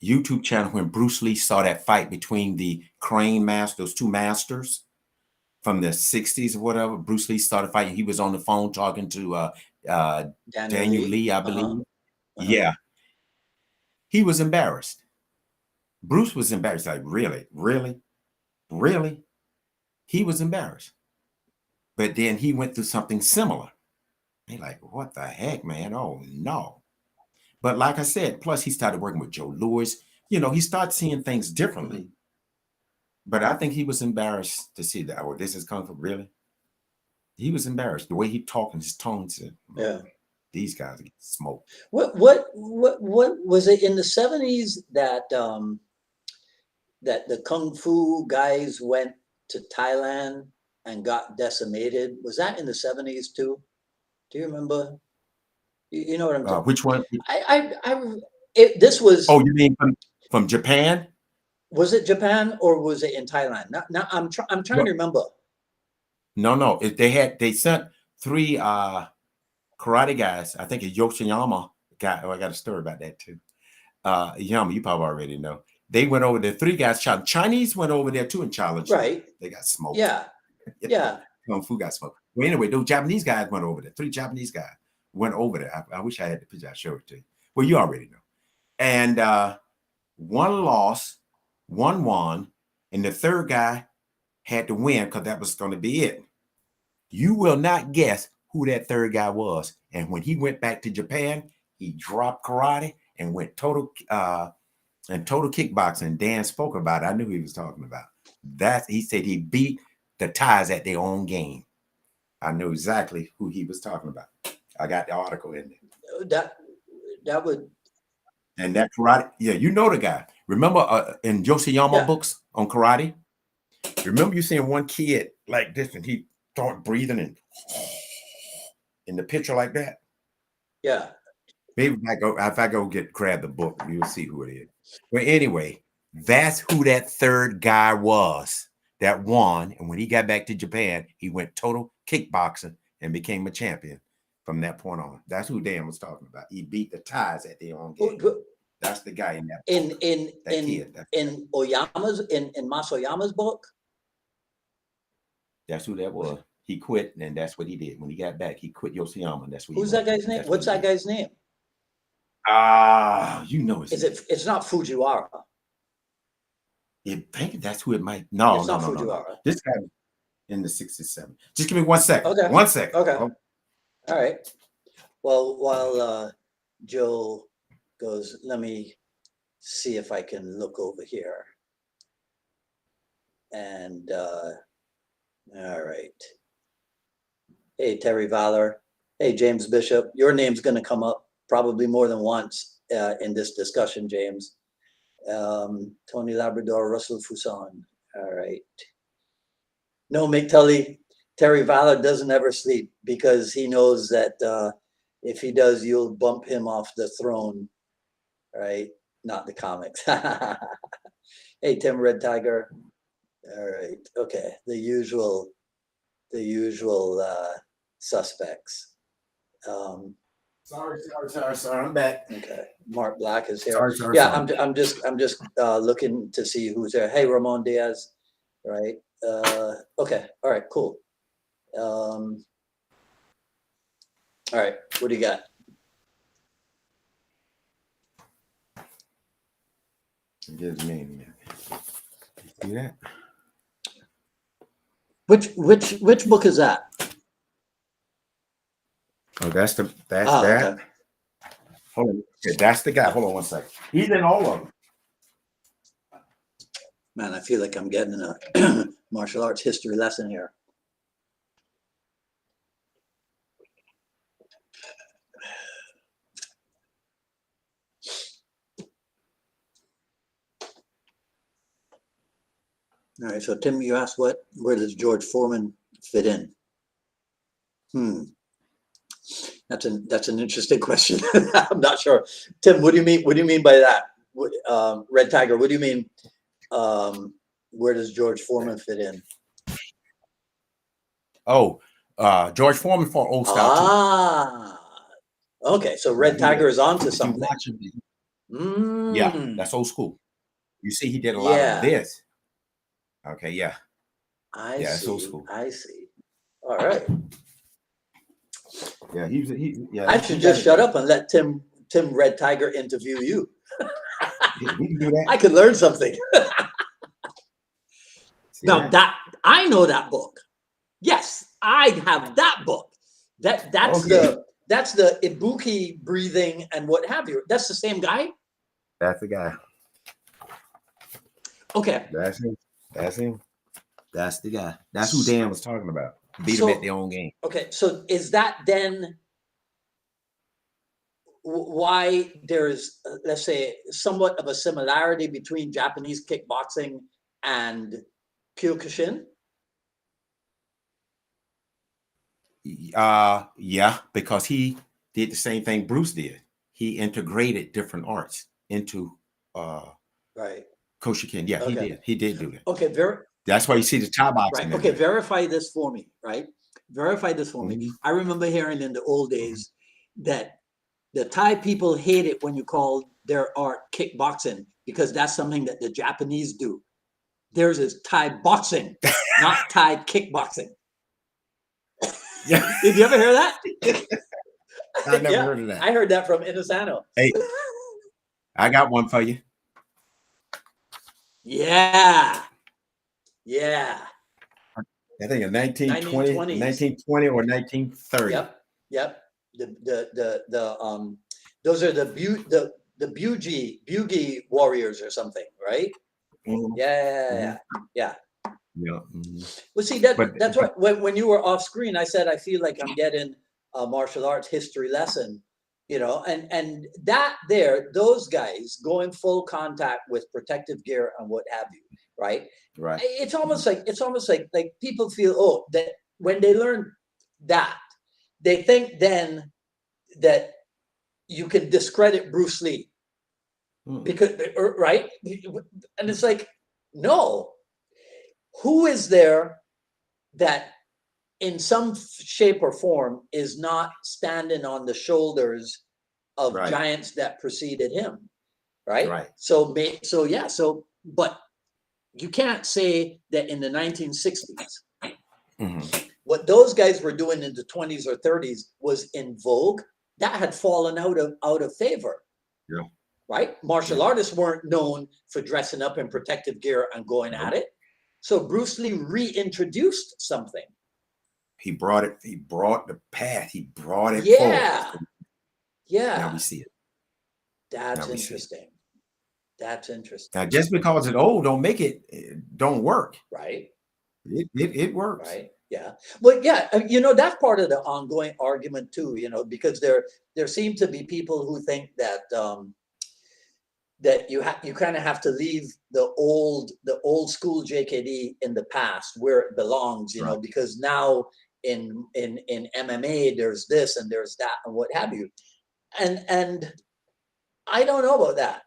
YouTube channel when Bruce Lee saw that fight between the crane master, those two masters from the 60s or whatever. Bruce Lee started fighting. He was on the phone talking to uh, Daniel Daniel Lee. Lee, I Uh-huh. believe. Uh-huh. Yeah, he was embarrassed. Bruce was embarrassed. Like, really, really, really? He was embarrassed. But then he went through something similar. He like, what the heck, man? Oh no. But like I said, plus he started working with Joe Louis. You know, he started seeing things differently. Mhm. But I think he was embarrassed to see that. Oh, this is kung fu, really? He was embarrassed. The way he talked and his tone said, Yeah. these guys are getting smoked. What was it in the 70s that the kung fu guys went to Thailand and got decimated? Was that in the 70s too? Do you remember? You know what I'm talking? Which one? This was, Oh, you mean from Japan? was it Japan or was it in Thailand? Now I'm trying to remember. No. They sent three karate guys. I think a Yoshiyama guy. Oh, I got a story about that too. Yama, you probably already know. They went over there. Three guys. Chinese went over there too and challenged them. Right. They got smoked. Yeah. Yeah. Kung Fu got smoked. Well, anyway, those Japanese guys went over there. Three Japanese guys went over there. I wish I had the picture. I show it to you. Well, you already know. And one lost, one won, and the third guy had to win because that was going to be it. You will not guess who that third guy was. And when he went back to Japan, he dropped karate and went total kickboxing. Dan spoke about it. I knew he was talking about that. He said he beat the Thais at their own game. I knew exactly who he was talking about. I got the article in there. That would. And that karate, yeah, you know the guy. Remember in Yoshiyama Yeah. books on karate? Remember you seeing one kid like this and he started breathing and in the picture like that? Yeah. Maybe if I go grab the book, you'll see who it is. But anyway, that's who that third guy was that won. And when he got back to Japan, he went total kickboxing and became a champion from that point on. That's who Dan was talking about. He beat the Thais at their own game. That's the guy in that book. In Oyama's in Masoyama's book. That's who that was. He quit, and that's what he did. When he got back, he quit Yoshiyama. That's what. Who's that guy's name? What's that guy's name? You know his name. It's not Fujiwara. I think that's who it might. No. This guy in the 67. Just give me 1 second. Okay. 1 second. Okay. All right. Well, while Joe goes, let me see if I can look over here. And all right. Hey, Terry Valor. Hey, James Bishop. Your name's going to come up probably more than once in this discussion, James. Tony Labrador, Russell Fuson. All right. No, Mick Tully, Terry Valor doesn't ever sleep because he knows that if he does, you'll bump him off the throne, right? Not the comics. Hey, Tim Red Tiger. All right. Okay. The usual suspects. Sorry. I'm back. Okay. Mark Black is here. Sorry. Yeah, I'm just looking to see who's there. Hey, Ramon Diaz. Right. Okay. All right. Cool. All right. What do you got? Give me a minute. See that? Which book is that? Oh, that's that. Okay. Hold on. Okay, that's the guy. Hold on 1 second. He's in all of them. Man, I feel like I'm getting a martial arts history lesson here. All right, so Tim, you asked where does George Foreman fit in? That's an interesting question. I'm not sure. Tim, what do you mean? What do you mean by that? Red Tiger, what do you mean? Where does George Foreman fit in? Oh, George Foreman for old style too. Ah, okay. So Red Tiger is onto If you something. watch him, yeah, that's old school. You see, he did a lot of this. Okay, yeah. I That's old see. school. I see. All right. Yeah, yeah. I should just shut up and let Tim Red Tiger interview you. Yeah, we can do that. I could learn something. Now that? that I know that book. Yes, I have that book. That's the Ibuki breathing and what have you. That's the same guy? That's the guy. Okay. That's him. That's him. That's the guy. That's who Dan was talking about. Beat them at their own game. Okay, so is that then why there's, let's say, somewhat of a similarity between Japanese kickboxing and Kyokushin? Yeah, because he did the same thing Bruce did. He integrated different arts into right. Koshikin. Yeah, Okay. He did do that. Okay, that's why you see the Thai boxing. Right. Okay, verify this for me, right? Verify this for me. I remember hearing in the old days that the Thai people hate it when you call their art kickboxing because that's something that the Japanese do. Theirs is Thai boxing, not Thai kickboxing. Yeah. Did you ever hear that? I never heard of that. I heard that from Inosano. Hey, I got one for you. Yeah. Yeah. I think in 1920 or 1930. Yep. Those are the Bugi warriors or something, right? Mm-hmm. Yeah. Mm-hmm. Well, see, that's what when you were off screen, I said I feel like I'm getting a martial arts history lesson, and that those guys go in full contact with protective gear and what have you, right? Right. It's almost like people feel that when they learn that, they think then that you can discredit Bruce Lee because right, and it's like no. Who is there that in some shape or form is not standing on the shoulders of giants that preceded him? Right. So but you can't say that in the 1960s, what those guys were doing in the 20s or 30s was in vogue. That had fallen out of favor. Yeah. Right. Martial artists weren't known for dressing up in protective gear and going at it. So Bruce Lee reintroduced something. He brought it. He brought the path. He brought it forward. Yeah. Now we see it. That's interesting. That's interesting. Now, just because it's old, don't make it don't work. Right. It works. Right. Yeah. Well, yeah. That's part of the ongoing argument too. Because there seem to be people who think that. That you kind of have to leave the old school JKD in the past where it belongs, because now in MMA there's this and there's that and what have you, and I don't know about that,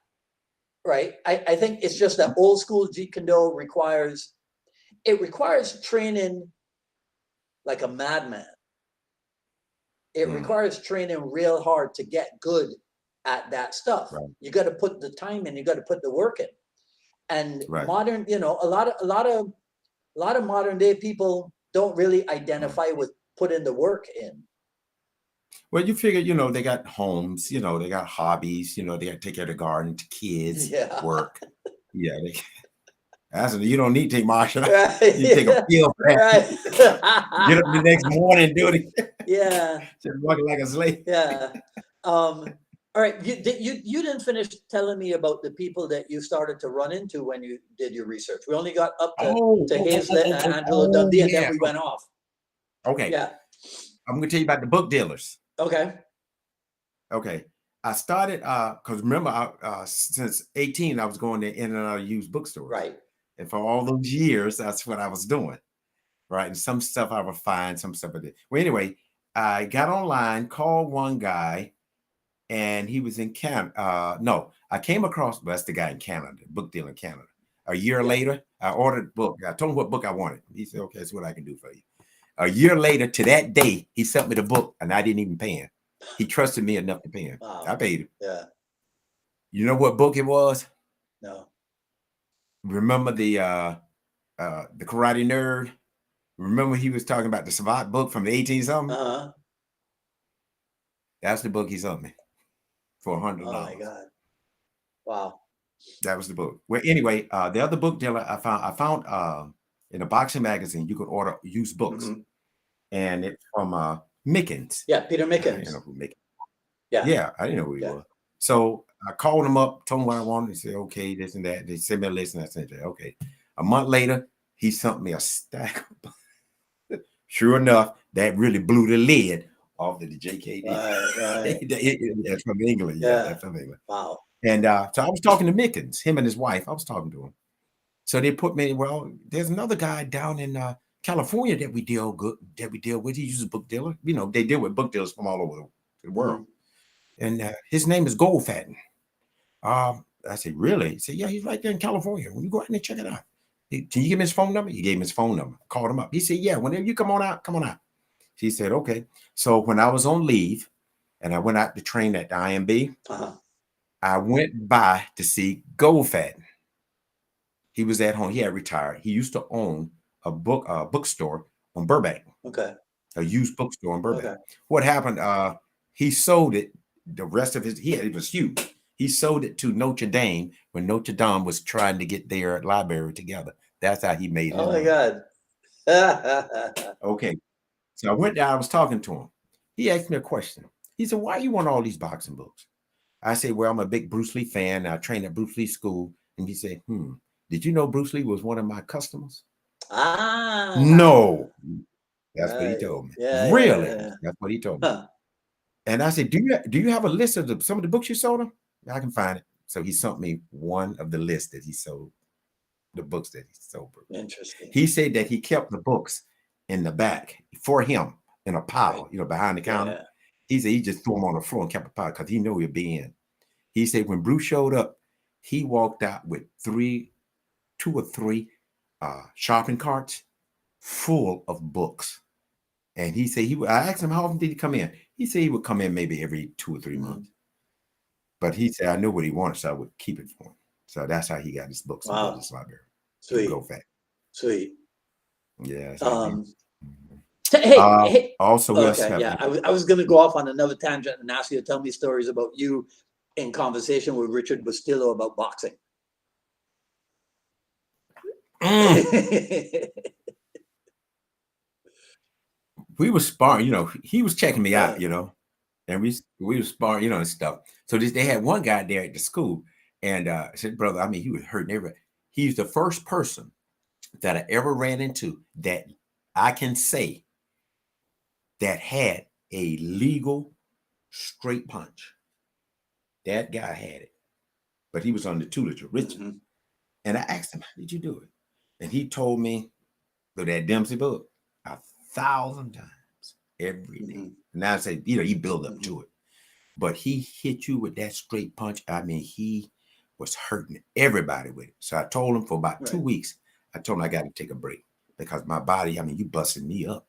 right? I think it's just that old school Jeet Kune requires training like a madman. It requires training real hard to get good at that stuff. Right. You got to put the time in, you got to put the work in. And modern, a lot of modern day people don't really identify with putting the work in. Well, you figure, they got homes, they got hobbies, they got to take care of the garden, to kids, work. Yeah. You don't need to take martial arts. You take a field practice. Get up the next morning and do it. Yeah. Just walking like a slave. Yeah. All right, you didn't finish telling me about the people that you started to run into when you did your research. We only got up to Hazlett and Angelo Dundee, and then we went off. Okay. Yeah. I'm going to tell you about the book dealers. Okay. I started because remember, since 18, I was going in and out of used bookstores. Right. And for all those years, that's what I was doing. Right. And some stuff I would find, some stuff I did. Well, anyway, I got online, called one guy, and he was in Canada. No, I came across, well, that's the guy in Canada, book deal in Canada. A year later, I ordered a book. I told him what book I wanted. He said, okay, that's what I can do for you. A year later, to that day, he sent me the book, and I didn't even pay him. He trusted me enough to pay him. Wow. I paid him. Yeah. You know what book it was? No. Remember the Karate Nerd? Remember he was talking about the Savant book from the 18 something? That's the book he sent me for $100. Oh my God. Wow. That was the book. Well, anyway, the other book dealer I found in a boxing magazine, you could order used books. And it's from Mickens. Yeah, Peter Mickens. I didn't know who Mickens. Yeah. Yeah, I didn't know who he was. So I called him up, told him what I wanted. He said, okay, this and that. They sent me a list, and I said, okay. A month later, he sent me a stack of books. Sure enough, that really blew the lid off the JKD. Right. That's from England. Yeah, that's from England. Wow. And so I was talking to Mickens, him and his wife. I was talking to him. So they put me, well, there's another guy down in California that we deal with. He uses a book dealer. You know, they deal with book dealers from all over the world. And his name is Goldfatten. I said, really? He said, yeah, he's right there in California. When you go out and check it out. Can you give me his phone number? He gave me his phone number. Called him up. He said, yeah, whenever you come on out, come on out. He said, okay. So when I was on leave and I went out to train at the IMB, I went by to see Goldfatten. He was at home. He had retired. He used to own a bookstore on Burbank. Okay. A used bookstore in Burbank. Okay. What happened? He sold it. The rest of it was huge. He sold it to Notre Dame when Notre Dame was trying to get their library together. That's how he made it. Oh my God. Okay. So I went down. I was talking to him. He asked me a question. He said, why you want all these boxing books? I said, well, I'm a big Bruce Lee fan. I trained at Bruce Lee school. And he said, did you know Bruce Lee was one of my customers? No. That's what he told me. Yeah, really? Yeah. That's what he told me. And I said, do you have a list of some of the books you sold him? I can find it. So he sent me one of the lists that he sold, the books that he sold. Interesting. He said that he kept the books in the back for him in a pile, behind the counter. Yeah. He said he just threw them on the floor and kept a pile because he knew he'd be in. He said when Bruce showed up, he walked out with two or three shopping carts full of books. And he said I asked him how often did he come in? He said he would come in maybe every 2 or 3 months. But he said I knew what he wanted, so I would keep it for him. So that's how he got his books in his library. Sweet. Go back. Sweet. Yeah. Hey. Also, I was going to go off on another tangent and ask you to tell me stories about you in conversation with Richard Bustillo about boxing. We were sparring, he was checking me out, and we were sparring, and stuff. So they had one guy there at the school, and I said, brother, I mean, he was hurting everybody. He's the first person that I ever ran into that I can say that had a legal straight punch. That guy had it, but he was under tutelage of Richard. And I asked him, how did you do it? And he told me through that Dempsey book 1,000 times every day. And I said, he built up to it. But he hit you with that straight punch. I mean, he was hurting everybody with it. So I told him for about 2 weeks, I told him I got to take a break because my body, I mean, you busting me up.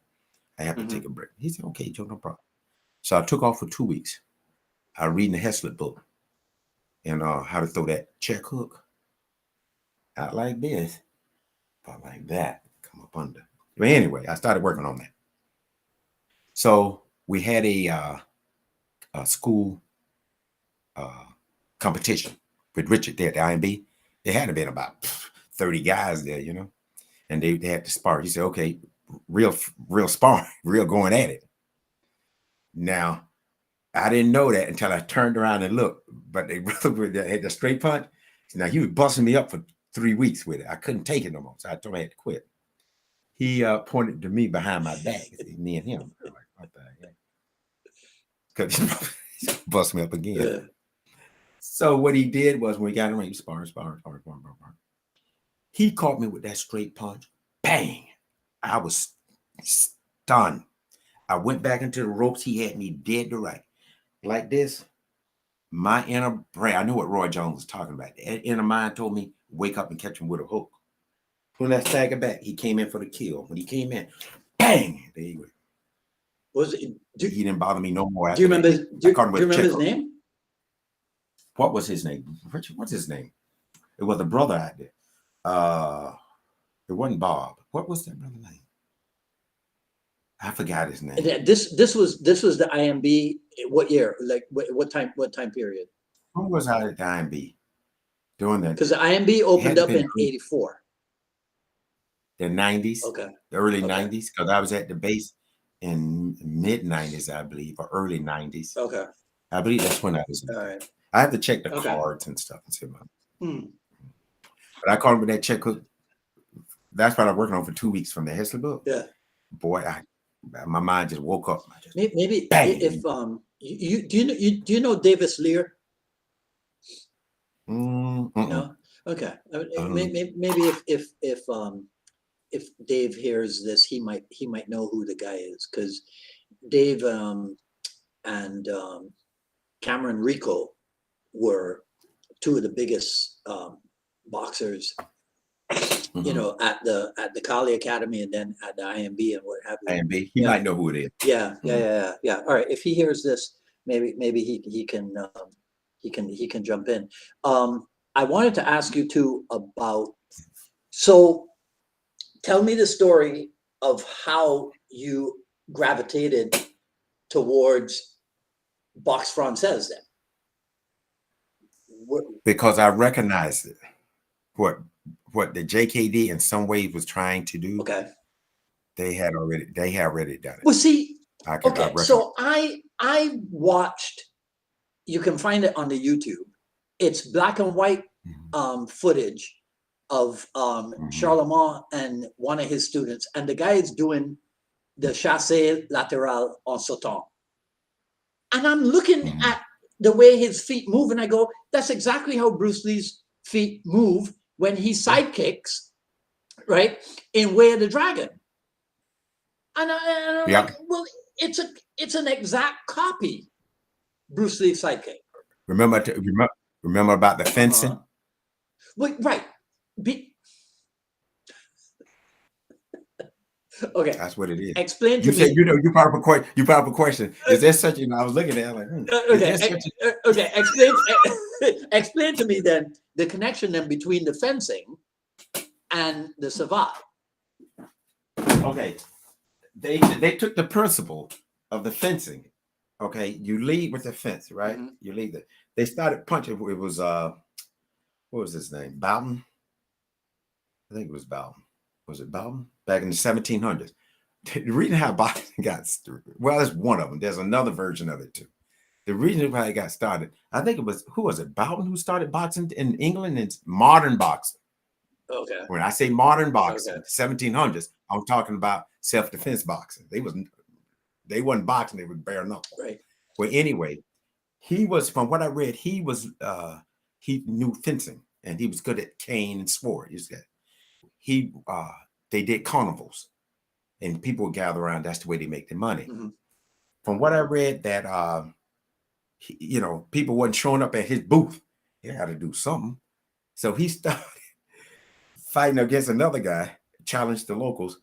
I have to take a break. He said, okay, Joe, no problem. So I took off for 2 weeks. I was reading the Heslett book and how to throw that check hook out like this, but like that, come up under. But anyway, I started working on that. So we had a school competition with Richard there at the IMB. There had to been about 30 guys there, and they had to spar. He said, okay, real sparring, real going at it. Now, I didn't know that until I turned around and looked, but they had the straight punch. Now, he was busting me up for 3 weeks with it. I couldn't take it no more, so I told him I had to quit. He pointed to me behind my back, me and him. I'm like, what the heck? Because he bust me up again. Yeah. So what he did was when we got in the ring, sparring. He caught me with that straight punch. Bang! I was stunned. I went back into the ropes. He had me dead to right. Like this, my inner brain, I knew what Roy Jones was talking about. The inner mind told me, wake up and catch him with a hook. Pull that stagger back. He came in for the kill. When he came in, bang, there he went. He didn't bother me no more. Do you remember? Do you remember his hook. name? What was his name? Richard, what's his name? It was a brother out there. It wasn't Bob. What was that brother's name? I forgot his name. This was the IMB. What year? Like what time? What time period? Who was out at the IMB doing that? Because the IMB opened up in '84. The 90s. Okay. The early 90s. Because I was at the base in mid 90s, I believe, or early 90s. Okay. I believe that's when I was. All right. I have to check the cards and stuff and see about it. But I called him with that checkbook. That's what I'm working on for 2 weeks from the Hesley book. Yeah. Boy, my mind just woke up. Maybe if do you know Davis Lear? No. Okay. Maybe if Dave hears this, he might know who the guy is, because Dave and Cameron Rico were two of the biggest boxers, you know, at the Kali Academy and then at the IMB and what have you. IMB, he might know who it is. Yeah. All right, if he hears this, maybe he can jump in. I wanted to ask you too about, so tell me the story of how you gravitated towards boxe française then. Because I recognized it. What the JKD in some ways was trying to do. Okay. They had already done it. Well, see, so I watched, you can find it on the YouTube. It's black and white footage of Charlemagne and one of his students, and the guy is doing the chassé latéral en sautant. And I'm looking at the way his feet move, and I go, that's exactly how Bruce Lee's feet move when he sidekicks, right, in Way of the Dragon. And I'm like, well, it's an exact copy, Bruce Lee sidekick. Remember about the fencing? Well, right. Okay, that's what it is. Explain to me. Said, you brought up a question. Is there such? I was looking at it like, okay. Explain to me then the connection then between the fencing and the savate. Okay, they took the principle of the fencing. Okay, you lead with the fence, right? You lead it. They started punching. It was what was his name? Bowden. I think it was Bowden. Was it Bowden? Back in the 1700s. The reason how boxing got started, well, that's one of them. There's another version of it too. The reason why it got started, I think it was, who was it? Bowden who started boxing in England? It's modern boxing. Okay. When I say modern boxing, 1700s, I'm talking about self-defense boxing. They wasn't boxing, they were bare knuckle. Right. Well, anyway, he was, from what I read, he knew fencing and he was good at cane and sword. They did carnivals and people would gather around. That's the way they make their money. From what I read, that people wasn't showing up at his booth. He had to do something. So he started fighting against another guy, challenged the locals,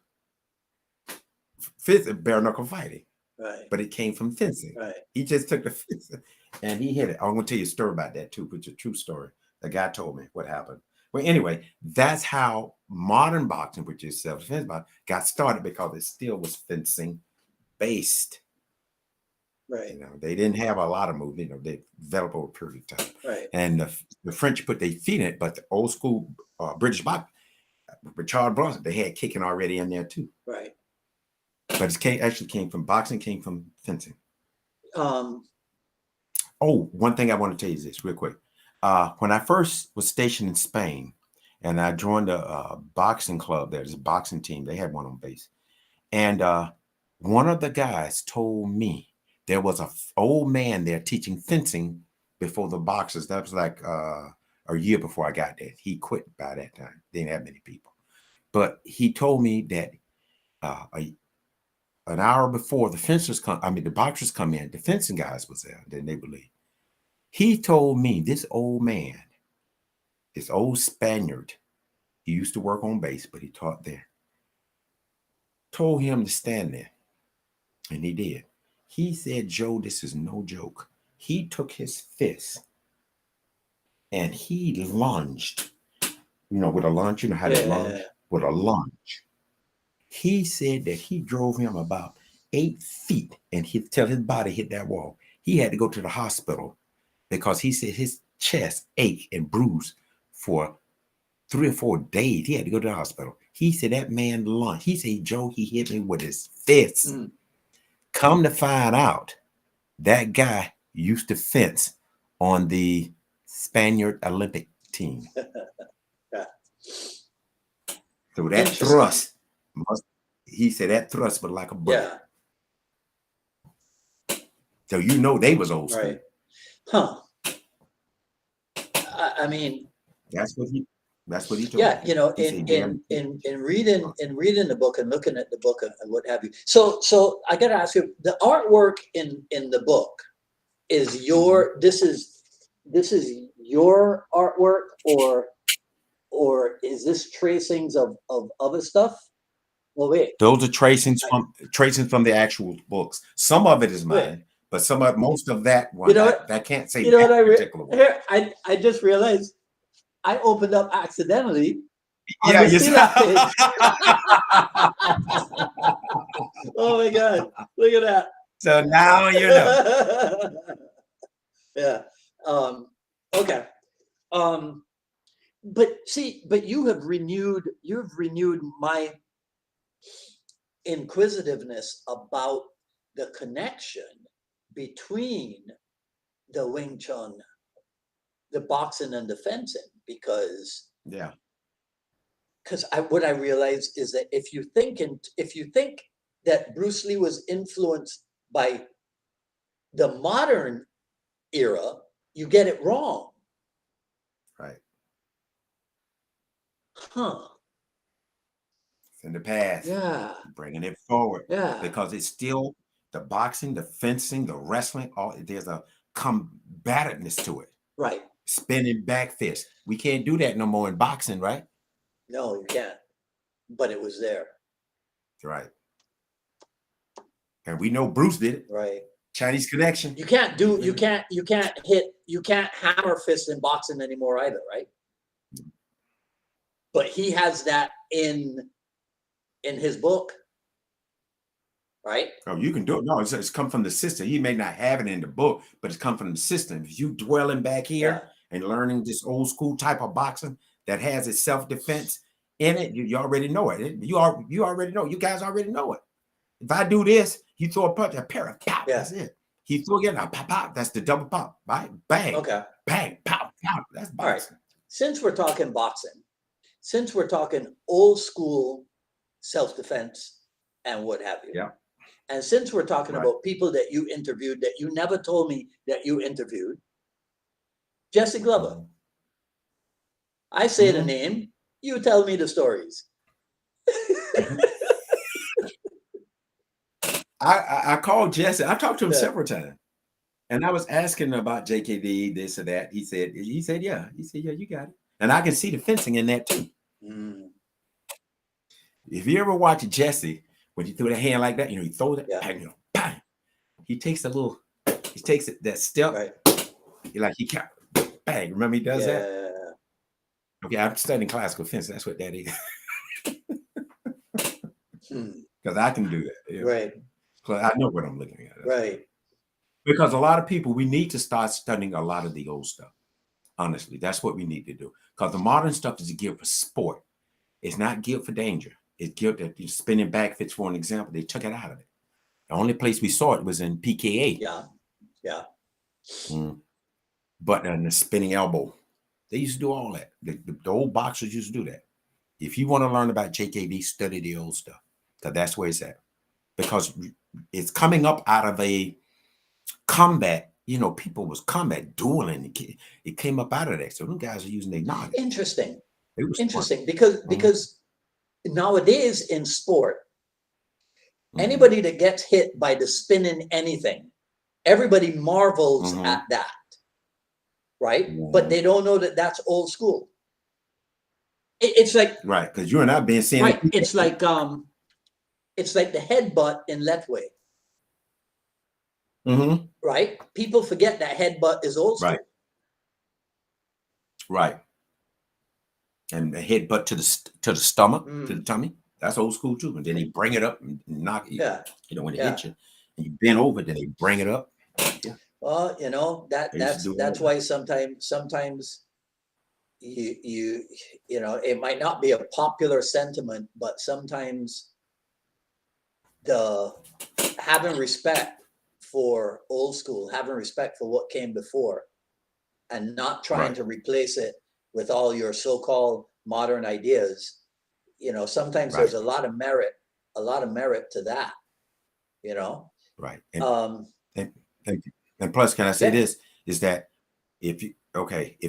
bare knuckle fighting. Right. But it came from fencing. Right. He just took the fencing and he hit it. I'm going to tell you a story about that too, which is a true story. The guy told me what happened. Well, anyway, that's how modern boxing, which is self-defense boxing, got started, because it still was fencing based. Right. They didn't have a lot of movement. They developed over a period of time. Right. And the French put their feet in it, but the old school British boxing, with Charles Bronson, they had kicking already in there too. Right. But it actually came from boxing, came from fencing. One thing I want to tell you is this real quick. When I first was stationed in Spain and I joined a boxing club there, this boxing team, they had one on base. And one of the guys told me there was an old man there teaching fencing before the boxers. That was like a year before I got there. He quit by that time. They didn't have many people. But he told me that a an hour before the fencers come, I mean, the boxers come in, the fencing guys was there, then they believe. He told me, this old man, this old Spaniard, he used to work on base, but he taught there, told him to stand there. And he did. He said, Joe, this is no joke. He took his fist and he lunged, with a lunge, how they lunge? With a lunge. He said that he drove him about 8 feet and till his body hit that wall. He had to go to the hospital because he said his chest ached and bruised for 3 or 4 days. He had to go to the hospital. He said that man lunged. He said, Joe, he hit me with his fist. Come to find out, that guy used to fence on the Spaniard Olympic team. So that thrust, he said that thrust was like a bullet. Yeah. So they was old school. Right. Huh. I mean, that's what he told me. Yeah, in reading the book and looking at the book and what have you. So I gotta ask you, the artwork in the book is this is your artwork or is this tracings of other stuff? Well, wait. Those are tracings from the actual books. Some of it is mine, but most of that one, I can't say that particular one. Here, I just realized I opened up accidentally. Yeah, you see that page. Oh my God! Look at that. So now you know. Yeah. Okay. But you have renewed my inquisitiveness about the connection between the Wing Chun, the boxing, and the fencing, because what I realized is that if you think that Bruce Lee was influenced by the modern era, you get it wrong. Right. Huh. It's in the past. Yeah. Bringing it forward. Yeah. Because it's still the boxing, the fencing, the wrestling, there's a combativeness to it. Right. Spinning back fist. We can't do that no more in boxing, right? No, you can't. But it was there. Right. And we know Bruce did it. Right. Chinese connection. You can't hammer fist in boxing anymore either, right? But he has that in his book, right? Oh, you can do it. No, it's come from the system. You may not have it in the book, but it's come from the system. If you dwelling back here and learning this old school type of boxing that has its self-defense in it, you already know it. You already know. You guys already know it. If I do this, you throw a punch, a pair of pop. Yeah. That's it. He threw again, pop, pop. That's the double pop, right? Bang. Okay. Bang, pop, pop. That's boxing. All right. Since we're talking boxing, since we're talking old school self-defense and what have you. Yeah. And since we're talking about people that you interviewed that you never told me that you interviewed, Jesse Glover. I say the name, you tell me the stories. I called Jesse. I talked to him several times. And I was asking about JKD, this or that. He said, yeah. He said, yeah, you got it. And I can see the fencing in that too. If you ever watch Jesse, when he threw the hand like that, he throws it, bang, bang. He takes that step. Right. He can't, bang. Remember he does that? Okay, I'm studying classical fencing. That's what that is. Because I can do that. Right. Because I know what I'm looking at. Right. Because a lot of people, we need to start studying a lot of the old stuff. Honestly, that's what we need to do. Because the modern stuff is geared for sport. It's not geared for danger. It's geared to spinning back fits, for an example. They took it out of it. The only place we saw it was in PKA. Yeah. But in the spinning elbow, they used to do all that. The old boxers used to do that. If you want to learn about JKD, study the old stuff. Because that's where it's at. Because it's coming up out of a combat. People was combat dueling. It came up out of that. So them guys are using their knowledge. Interesting. Because nowadays in sport, Anybody that gets hit by the spinning anything, everybody marvels at that, right? But they don't know that that's old school. It's like, right, because you're not being seen. Right. It's like the headbutt in Letway. Right? People forget that headbutt is old school. Right. And a headbutt to the stomach, to the tummy. That's old school too. And then they bring it up and knock you. Yeah. You know, when they hit you and you bend over, then they bring it up. Yeah. Well, you know, that's why sometimes you know, it might not be a popular sentiment, but sometimes having respect for old school, having respect for what came before, and not trying to replace it with all your so-called modern ideas, you know, sometimes there's a lot of merit to that, you know. Right. And thank you. And plus, can I say this is that if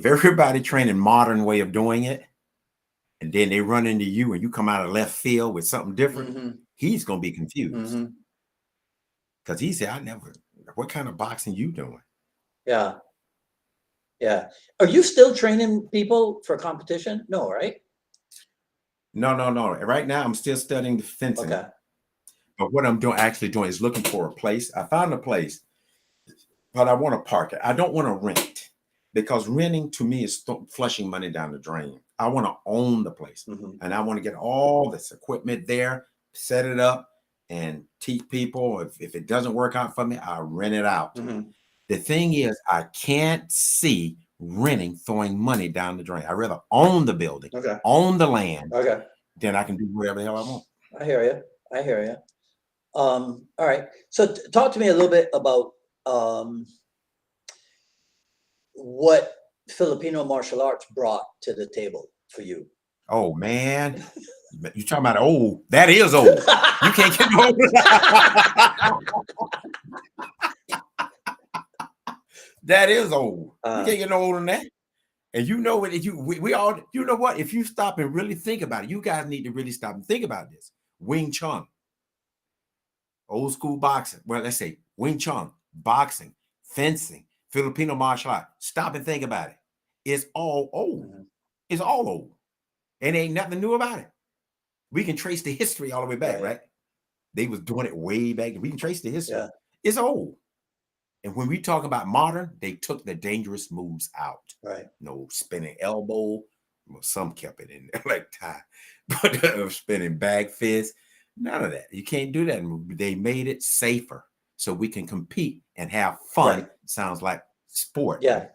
everybody trained in modern way of doing it, and then they run into you and you come out of left field with something different, he's gonna be confused. Because he said, what kind of boxing you doing? Yeah. Yeah. Are you still training people for competition? No, right? No. Right now I'm still studying the fencing. Okay. But what I'm actually doing is looking for a place. I found a place, but I want to park it. I don't want to rent, because renting to me is flushing money down the drain. I want to own the place, and I want to get all this equipment there, set it up, and teach people. If it doesn't work out for me, I'll rent it out. The thing is, I can't see renting throwing money down the drain. I'd rather own the building, own the land, then I can do whatever the hell I want. I hear you. All right. So talk to me a little bit about what Filipino martial arts brought to the table for you. Oh man, you talking about old? That is old. You can't get no older. That is old. You can't get no older than that. And you know what? We all, you know what? If you stop and really think about it, you guys need to really stop and think about this. Wing Chun, old school boxing. Well, let's say Wing Chun, boxing, fencing, Filipino martial art. Stop and think about it. It's all old. It's all old. And ain't nothing new about it. We can trace the history all the way back, right? They was doing it way back. We can trace the history. Yeah. It's old. And when we talk about modern, they took the dangerous moves out. Right. No spinning elbow. Well, some kept it in there like tie. But spinning back fist. None of that. You can't do that. They made it safer so we can compete and have fun. Right. Sounds like sport. Yeah.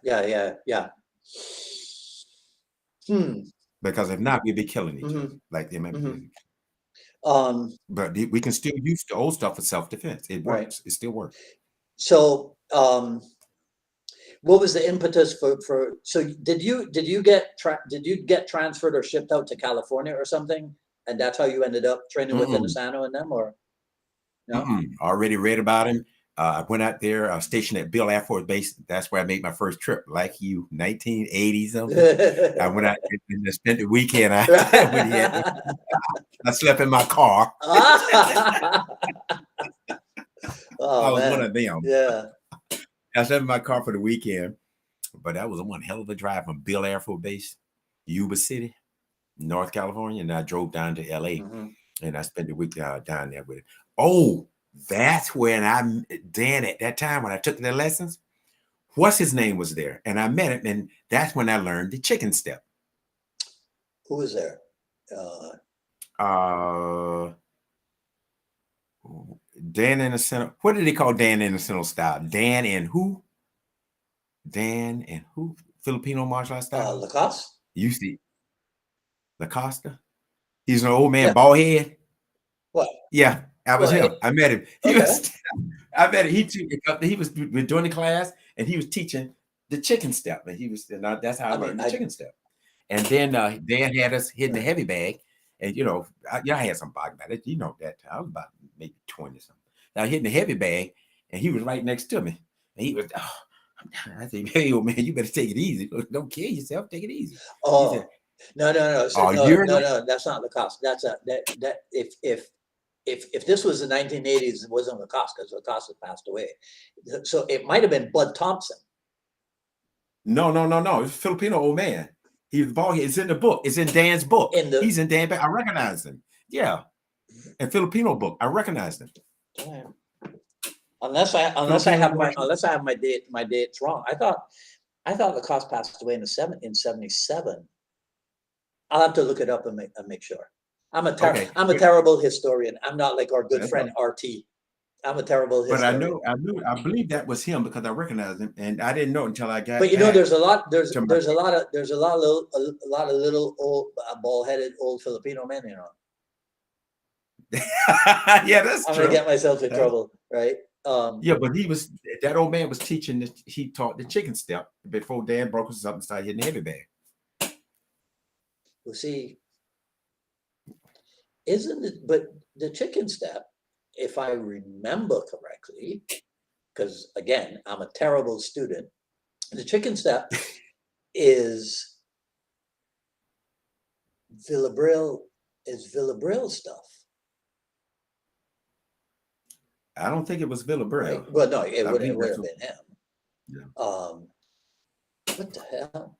Because if not, we'd be killing each other. Like they might be. But we can still use the old stuff for self-defense. It works. Right. It still works. So what was the impetus for so did you get transferred or shipped out to California or something, and that's how you ended up training with Inasano and them, or no? Already read about him. I went out there, stationed at Bill Air Force Base. That's where I made my first trip, like you, 1980 something. I went out and spent the weekend out there. I slept in my car. I was one of them. Yeah. I slept in my car for the weekend, but that was one hell of a drive from Bill Air Force Base, Yuba City, North California, and I drove down to LA, and I spent the week down there with it. Oh, that's when Dan, at that time when I took the lessons, what's his name was there, and I met him, and that's when I learned the chicken step. Who was there? Dan Innocent. What did they call Dan Innocent style? Dan and who? Filipino martial arts style. Lacoste. You see, Lacosta. He's an old man, bald head. What? Yeah, that was him. I met him. I met him. He was doing the class, and he was teaching the chicken step, and that's how I learned the chicken step. And then Dan had us hitting the heavy bag. And, I had some bog about it. That I was about maybe 20 something. Now hitting the heavy bag, and he was right next to me. And he was, I said, hey, old man, you better take it easy. Don't kill yourself. Take it easy. Oh, said, no. So, no, that's not Lacoste. That's if if this was the 1980s, it wasn't Lacoste because Lacoste had passed away. So it might have been Bud Thompson. No. It's a Filipino old man. He's bald. It's in the book. It's in Dan's book. He's in Dan. I recognize him. Yeah, a Filipino book. I recognize him. Yeah. Unless I have my dates wrong. I thought Lacoste passed away in 77. I'll have to look it up and make sure. I'm a terrible historian. I'm not like our good friend RT. I'm a terrible historian. But I believe that was him because I recognized him, and I didn't know until I got. But there's a lot of little old bald-headed old Filipino men, Yeah, that's true. I'm gonna get myself in trouble, right? Yeah, but that old man was teaching. He taught the chicken step before Dan broke us up and started hitting the heavy bag. Well, see, isn't it? But the chicken step, if I remember correctly, because again, I'm a terrible student, the chicken step is Villabril stuff. I don't think it was Villabril. Right? Well, no, it would have been him. Yeah. What the hell?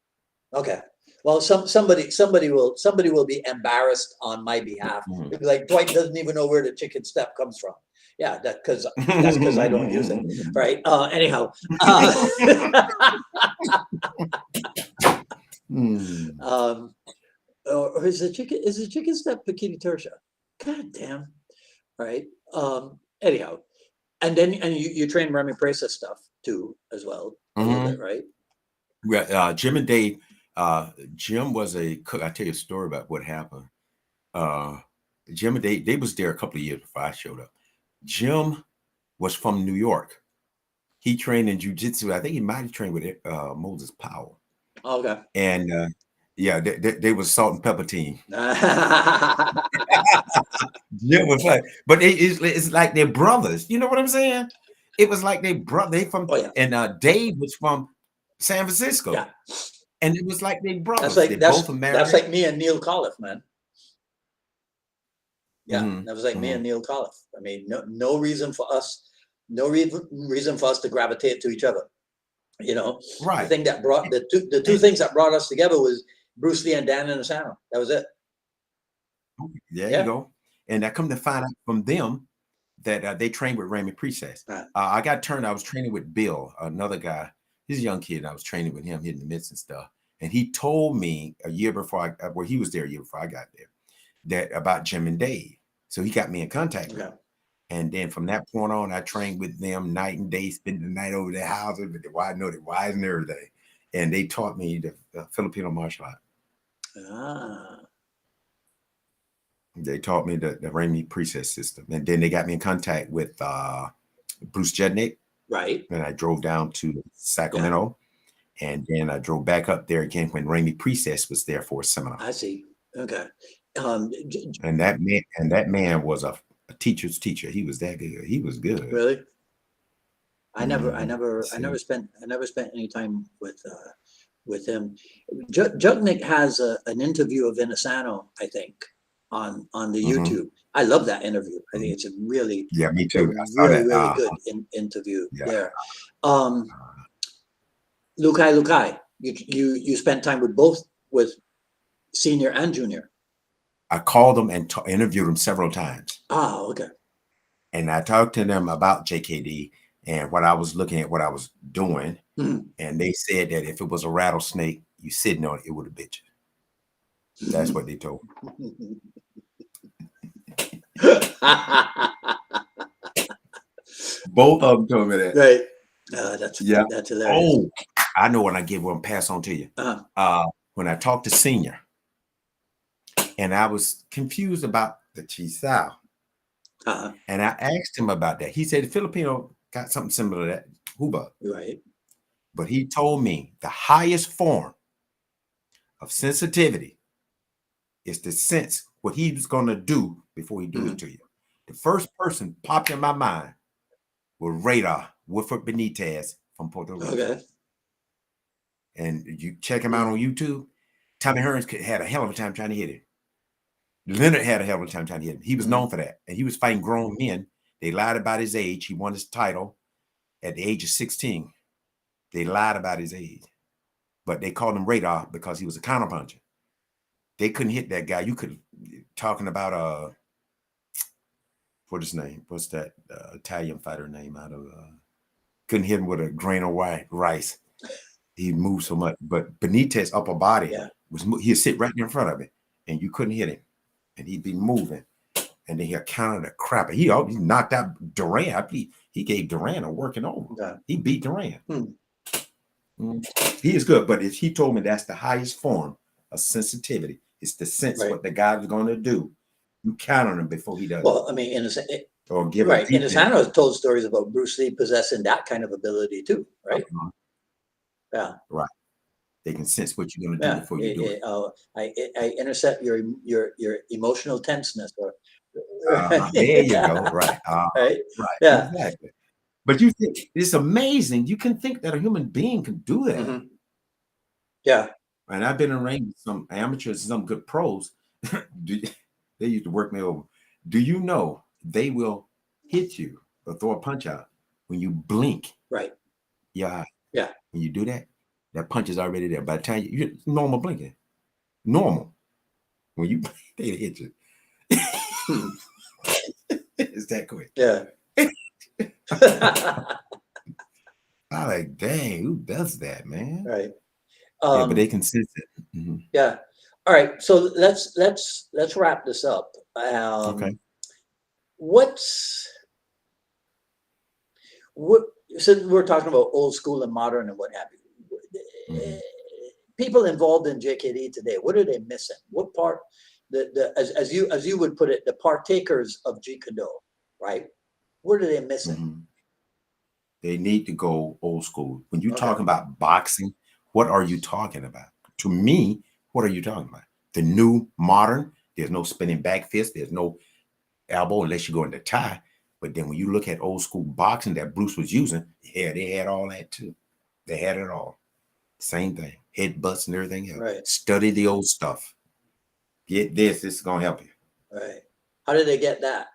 Okay. Well, somebody will be embarrassed on my behalf. Mm-hmm. They'll be like, Dwight doesn't even know where the chicken step comes from. Yeah, that's because I don't use it. Right. Anyhow. Or is the chicken step Bikini Tertia? God damn. Right. Anyhow. And you train Remy Presa stuff too as well. A little bit, right? Yeah, Jim and Dave. Jim was a cook. I'll tell you a story about what happened. Jim and Dave, they was there a couple of years before I showed up. Jim was from New York. He trained in jiu-jitsu. I think he might have trained with Moses Powell. Okay. And yeah, they was salt and pepper team. Jim was like, but it's like they're brothers. You know what I'm saying? It was like they from and Dave was from San Francisco. Yeah. And it was like they brothers. That's like me and Neil Colliff, man. Yeah, that was like me and Neil Colliff. I mean, no reason for us to gravitate to each other. Right. The thing that brought the two things that brought us together was Bruce Lee and Dan Inosanto. That was it. There you go. And I come to find out from them that they trained with Remy Princess. Right. I got turned. I was training with Bill, another guy. He's a young kid. And I was training with him, hitting the mitts and stuff. And he told me a year before he was there a year before I got there, that about Jim and Dave. So he got me in contact with them. And then from that point on, I trained with them night and day, spending the night over their houses with the wide and everything. And they taught me the Filipino martial art. They taught me the Remy Princess system. And then they got me in contact with Bruce Jednick. Right. And I drove down to Sacramento. Yeah. And then I drove back up there again when Remy Princess was there for a seminar. I see. Okay. And that man was a teacher's teacher. He was that good. He was good. Really? I never spent any time with him. Jugnick has an interview of Inosanto, I think, on the YouTube. I love that interview. I think it's a really me too. Really good interview there. Lukai, you spent time with senior and junior. I called them and interviewed them several times. Oh, okay. And I talked to them about JKD and what I was looking at, what I was doing. And they said that if it was a rattlesnake, you sitting on it, it would have bit you. That's what they told me. Both of them told me that. Right. That's hilarious. Oh, I know what I give one pass on to you. When I talked to senior, and I was confused about the Chisao. And I asked him about that. He said the Filipino got something similar to that, Huba. Right. But he told me the highest form of sensitivity is to sense what he was going to do before he do it to you. The first person popped in my mind was Radar Wilfred Benitez from Puerto Rico. Okay. And you check him out on YouTube. Tommy Hearns had a hell of a time trying to hit it. Leonard had a hell of a time trying to hit him. He was known for that. And he was fighting grown men. They lied about his age. He won his title at the age of 16. They lied about his age. But they called him Radar because he was a counterpuncher. They couldn't hit that guy. You could, talking about, what's his name? What's that Italian fighter name out of, couldn't hit him with a grain of rice. He moved so much. But Benitez's upper body, he'd sit right in front of it, and you couldn't hit him. And he'd be moving. And then he'll counter the crap. He knocked out Duran. He gave Duran a working over. Okay. He beat Duran. He is good. But he told me that's the highest form of sensitivity. It's the sense what the guy's going to do. You count on him before he does. Well, I mean, in a sense, or give right. Inosano has told stories about Bruce Lee possessing that kind of ability too, right? Yeah. Right. They can sense what you're going to do before you do it. I intercept your emotional tenseness. Or there you go. Right. Right. Yeah. Exactly. But you think it's amazing. You can think that a human being can do that. Yeah. And I've been around with some amateurs and some good pros. They used to work me over. Do you know they will hit you or throw a punch out when you blink? Right. Yeah. Yeah. When you do that, that punch is already there. By the time you're normal blinking. Normal. When you blink, they hit you. It's that quick. Yeah. I'm like, dang, who does that, man? Right. Yeah, but they can sense it. Yeah. All right. So let's wrap this up. Okay. Since we're talking about old school and modern and what have you, people involved in JKD today, what are they missing? What part, as you would put it, the partakers of Jeet Kune Do, right? What are they missing? They need to go old school. When you talk about boxing, what are you talking about? To me, what are you talking about? The new modern, there's no spinning back fist, there's no elbow unless you go into tie. But then when you look at old school boxing that Bruce was using, yeah, they had all that too. They had it all. Same thing. Headbutts and everything else. Right. Study the old stuff. Get this is going to help you. Right. How did they get that?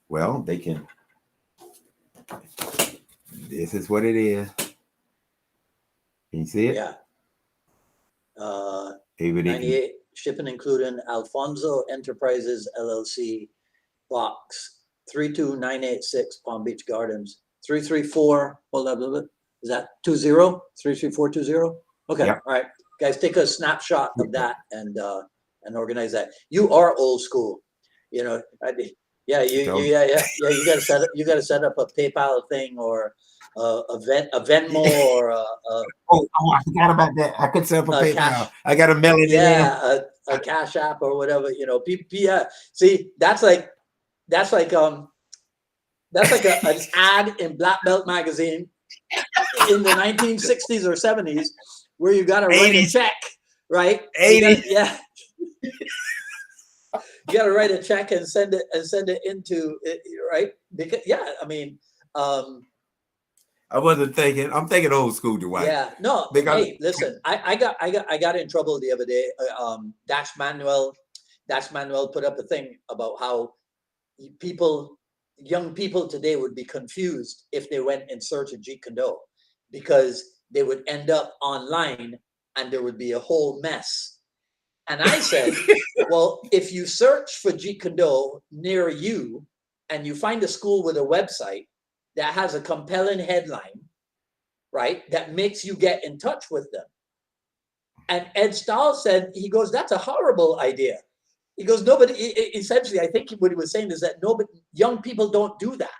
Well, they can. This is what it is. Can you see it? Yeah. 98, shipping including Alfonso Enterprises LLC, box 32986 Palm Beach Gardens, 334. Hold up a little bit. Is that 20? 33420? Okay. Yeah. All right. Guys, take a snapshot of that and organize that. You are old school. You know, you got to set up a PayPal thing or a Venmo or I forgot about that. I could set up a PayPal. Cash, I got to mail it in. Yeah, a Cash App or whatever. You know, yeah. See, that's like an ad in Black Belt magazine in the 1960s or 70s where you got to write a check, right? 80s. Yeah. You got to write a check and send it into it, right? Because I mean, I wasn't thinking. I'm thinking old school, Dwight. Yeah, no. Hey, listen, I got in trouble the other day. Dash Manuel put up a thing about how young people today would be confused if they went in search of Jeet Kune Do because they would end up online and there would be a whole mess. And I said, well, if you search for Jeet Kune Do near you and you find a school with a website that has a compelling headline, right, that makes you get in touch with them. And Ed Stahl said, he goes, that's a horrible idea. He goes, nobody, essentially, I think what he was saying is that young people don't do that.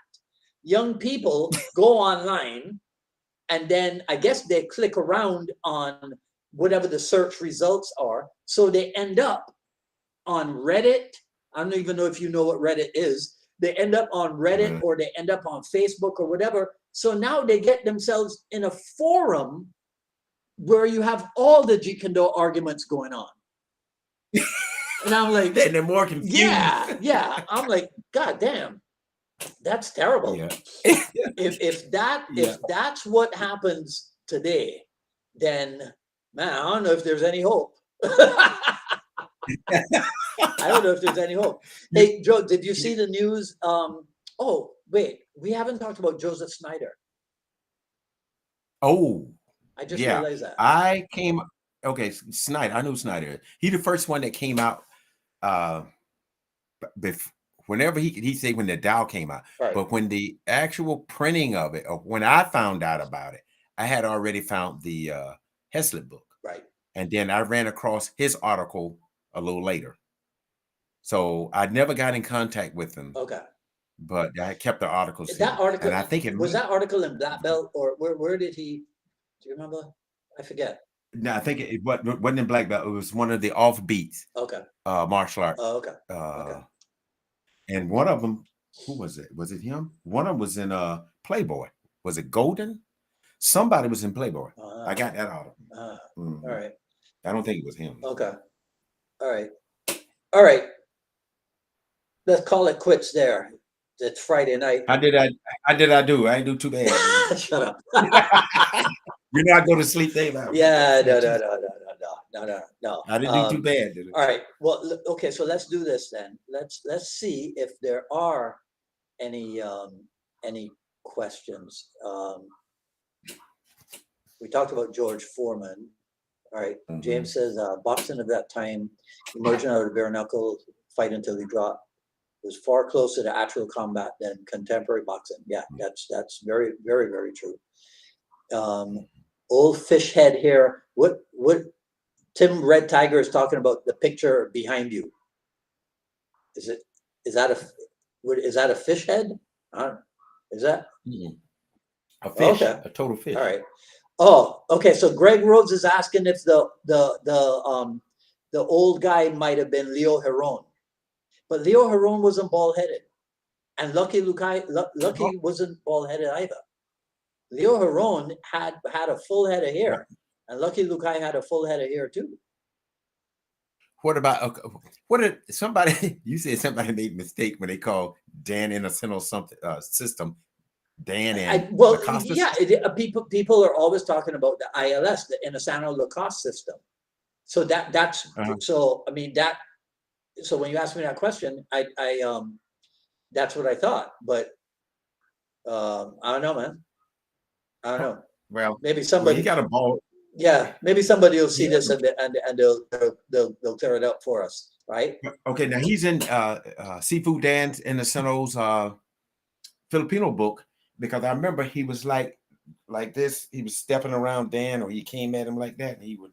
Young people go online and then I guess they click around on whatever the search results are. So they end up on Reddit. I don't even know if you know what Reddit is. They end up on Reddit or they end up on Facebook or whatever. So now they get themselves in a forum where you have all the Jeet Kune Do arguments going on. And I'm like, and they're more confused. Yeah. I'm like, God damn, that's terrible. Yeah. if that's what happens today, then man, I don't know if there's any hope. I don't know if there's any hope. Hey, Joe, did you see the news? Oh, wait, we haven't talked about Joseph Snyder. Oh, I just yeah. realized that. I came. Okay, Snyder. I knew Snyder. He the first one that came out. Whenever he said when the Dow came out, Right. but when the actual printing of it, or when I found out about it, I had already found the Heslett book. Right. And then I ran across his article a little later. So I never got in contact with him. Okay. But I kept the articles. That article, and I think it was that article in Black Belt, or where did he? Do you remember? I forget. No, I think it wasn't in Black Belt. It was one of the offbeats. Okay. Martial arts. Oh, okay. Okay. And one of them, who was it? Was it him? One of them was in Playboy. Was it Golden? Somebody was in Playboy. I got that out of him. All right. I don't think it was him. Okay. All right. All right. Let's call it quits there. It's Friday night. How did I do? I didn't do too bad. Shut up. You're not going to sleep, Dave. Yeah, no. I didn't do too bad, did it? All right. Well, okay. So let's do this then. Let's see if there are any questions. We talked about George Foreman. All right. James says boxing of that time, emerging out of the bare knuckle fight until he dropped, was far closer to actual combat than contemporary boxing. Yeah, that's very, very, very true. Old fish head here. What Tim Red Tiger is talking about, the picture behind you. Is that a fish head? Is that a fish? Okay. A total fish. All right. Oh, okay. So Greg Rhodes is asking if the old guy might have been Leo Heron, but Leo Heron wasn't bald headed, and Lucky wasn't bald headed either. Leo Heron had a full head of hair, and Lucky Lukai had a full head of hair too. What about somebody? You said somebody made a mistake when they called Dan Innocent something system. Dan and Lacoste? Yeah, people are always talking about the ILS, the Innocent Lacoste system. So that's so I mean that. So when you ask me that question, I that's what I thought, but I don't know, man. I don't know. Well, maybe somebody he got a ball. Yeah, maybe somebody will see this and they'll clear it up for us, right? Okay, now he's in Seafood Dan's Innocent's Filipino book, because I remember he was like this. He was stepping around Dan, or he came at him like that, and he would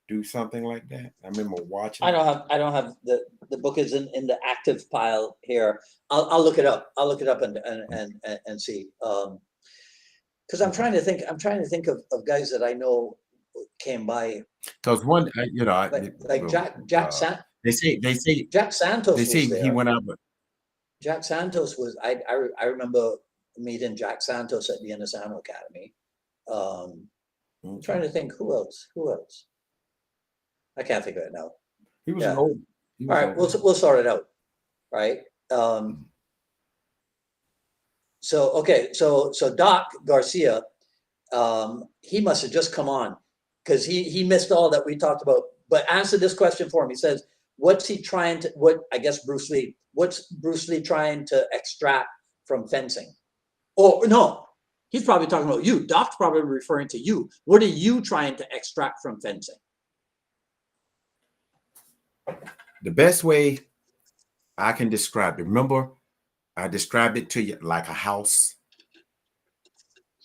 do something like that. I remember watching. I don't have the book is in the active pile here. I'll look it up. I'll look it up and see. Because I'm trying to think of guys that I know came by. Because one, like Jack Santos. They say Jack Santos. They say he went out, but Jack Santos was. I remember meeting Jack Santos at the Innocent Academy. I'm trying to think who else. I can't think of it now. He was old. All right, we'll sort it out. Right. So Doc Garcia, he must have just come on, because he missed all that we talked about. But answer this question for him. He says, what's Bruce Lee trying to extract from fencing? Oh, no, he's probably talking about you. Doc's probably referring to you. What are you trying to extract from fencing? The best way I can describe it, remember, I described it to you like a house,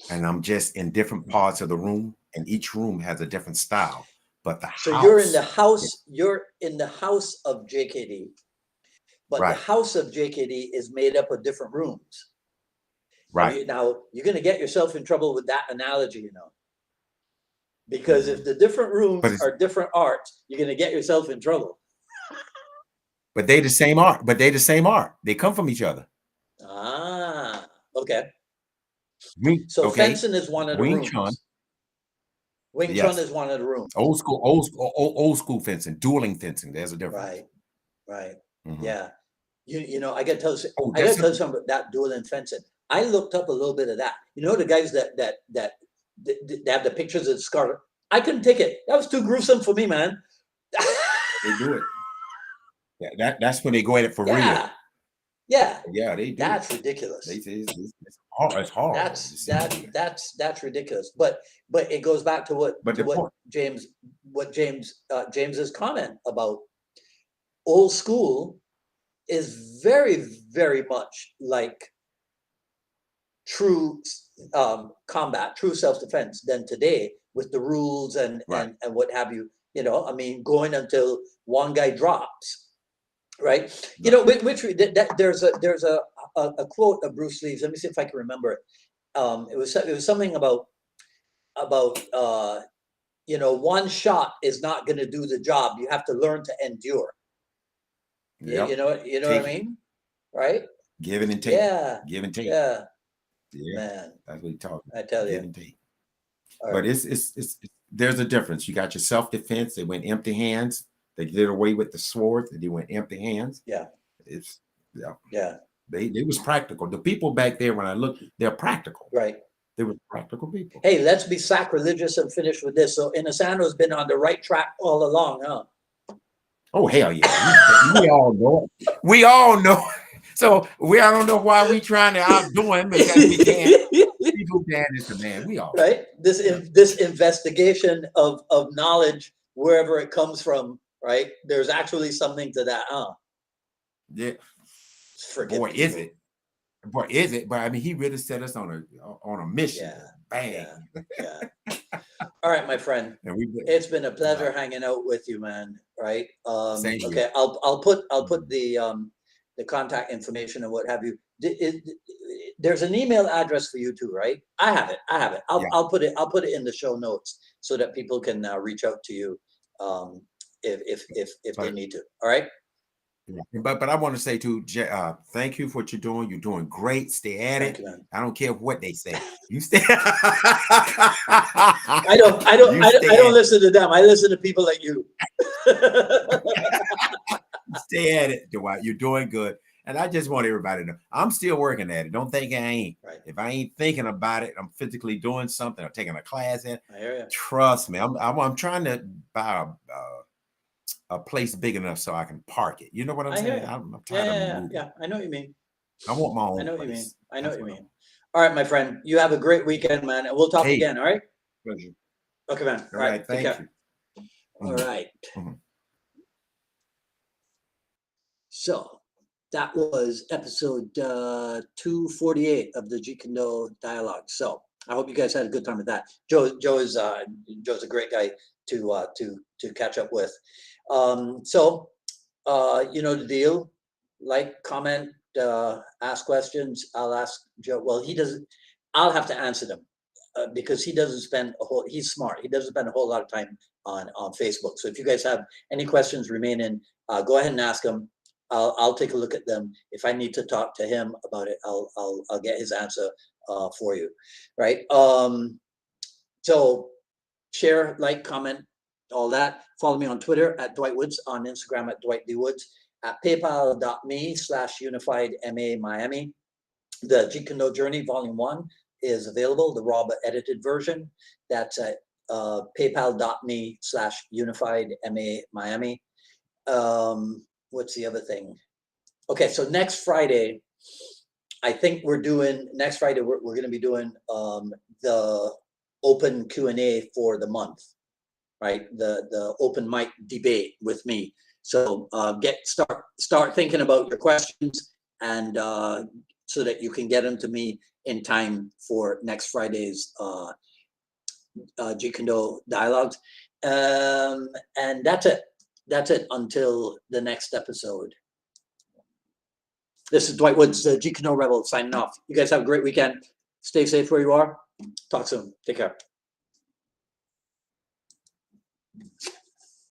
and I'm just in different parts of the room, and each room has a different style. But you're in the house. You're in the house of JKD, but right. The house of JKD is made up of different rooms. Right. Now you're going to get yourself in trouble with that analogy, because if the different rooms are different arts, you're going to get yourself in trouble. But they the same art. They come from each other. Ah, okay. So fencing is one of the rooms. Wing Chun is one of the rooms. Old school fencing, dueling fencing. There's a difference. Right. Mm-hmm. Yeah. I got to tell you something about that dueling fencing. I looked up a little bit of that. The guys that have the pictures of the scar. I couldn't take it. That was too gruesome for me, man. They do it. That's when they go at it for real. Yeah, yeah, Yeah, they do. that's ridiculous. They say it's horrible to see. That's ridiculous. But it goes back to what But the point, James's comment about old school is very, very much like true combat, true self-defense than today with the rules and right. and what have you. You know, I mean, going until one guy drops, right? You know, there's a quote of Bruce Lee's. Let me see if I can remember it. It was something about you know, one shot is not going to do the job. You have to learn to endure. Yep. You know what I mean, right? Giving and take. Yeah, Give and take. yeah, Yeah, man. that's what he's talking. I tell Give you. and take. All But right. it's there's a difference. You got your self-defense. They went empty hands. They did away with the sword. They went empty hands. Yeah. It's Yeah. They was practical. The people back there, when I look, they're practical. Right. They were practical people. Hey, let's be sacrilegious and finish with this. So Inosano's been on the right track all along, huh? Oh hell yeah! We all know it. We all know. So I don't know why we trying to outdo him because we can't. People can is the man. We all right. This investigation of knowledge, wherever it comes from, right? There's actually something to that, huh? Yeah. Boy, is it? Boy, is it? But I mean, he really set us on a mission. Yeah. Bang. Yeah. All right, my friend. It's been a pleasure hanging out with you, man. Right. Okay. I'll put the contact information and what have you. There's an email address for you too, right? I have it. I'll put it in the show notes so that people can reach out to you if they need to. All right. But I want to say too, thank you for what you're doing. You're doing great. Stay at it. You, I don't care what they say. You stay. I don't listen to them. I listen to people like you. Stay at it, Dwight. You're doing good. And I just want everybody to know I'm still working at it. Don't think I ain't. Right. If I ain't thinking about it, I'm physically doing something. I'm taking a class in. I hear you. Trust me. I'm trying to buy a place big enough so I can park it. You know what I'm saying? I'm tired of moving. Yeah. I know what you mean. I want my own. I know what you mean. I know what you mean. All right, my friend. You have a great weekend, man. And we'll talk again. All right. Pleasure. Okay, man. All right. Thank you. All right. So that was episode 248 of the Jeet Kune dialogue. So I hope you guys had a good time with that. Joe's a great guy to catch up with. So you know the deal. Like, comment, ask questions. I'll ask Joe. Well, he doesn't. I'll have to answer them because he doesn't spend a whole. He's smart. He doesn't spend a whole lot of time on Facebook. So if you guys have any questions remaining, go ahead and ask them. I'll take a look at them. If I need to talk to him about it, I'll get his answer for you. Right. So share, like, comment, all that. Follow me on Twitter at Dwight Woods, on Instagram at Dwight D. Woods, at paypal.me/UnifiedMA Miami. The Jeet Kune Journey Volume 1 is available, the raw but edited version. That's at paypal.me/UnifiedMA Miami. What's the other thing? Okay, so next Friday, I think we're going to be doing the open Q&A for the month, right? The open mic debate with me. So start thinking about your questions, and so that you can get them to me in time for next Friday's Jeet Kune dialogues. And that's it. That's it until the next episode. This is Dwight Woods, the Jeet Kune Rebel, signing off. You guys have a great weekend. Stay safe where you are. Talk soon. Take care.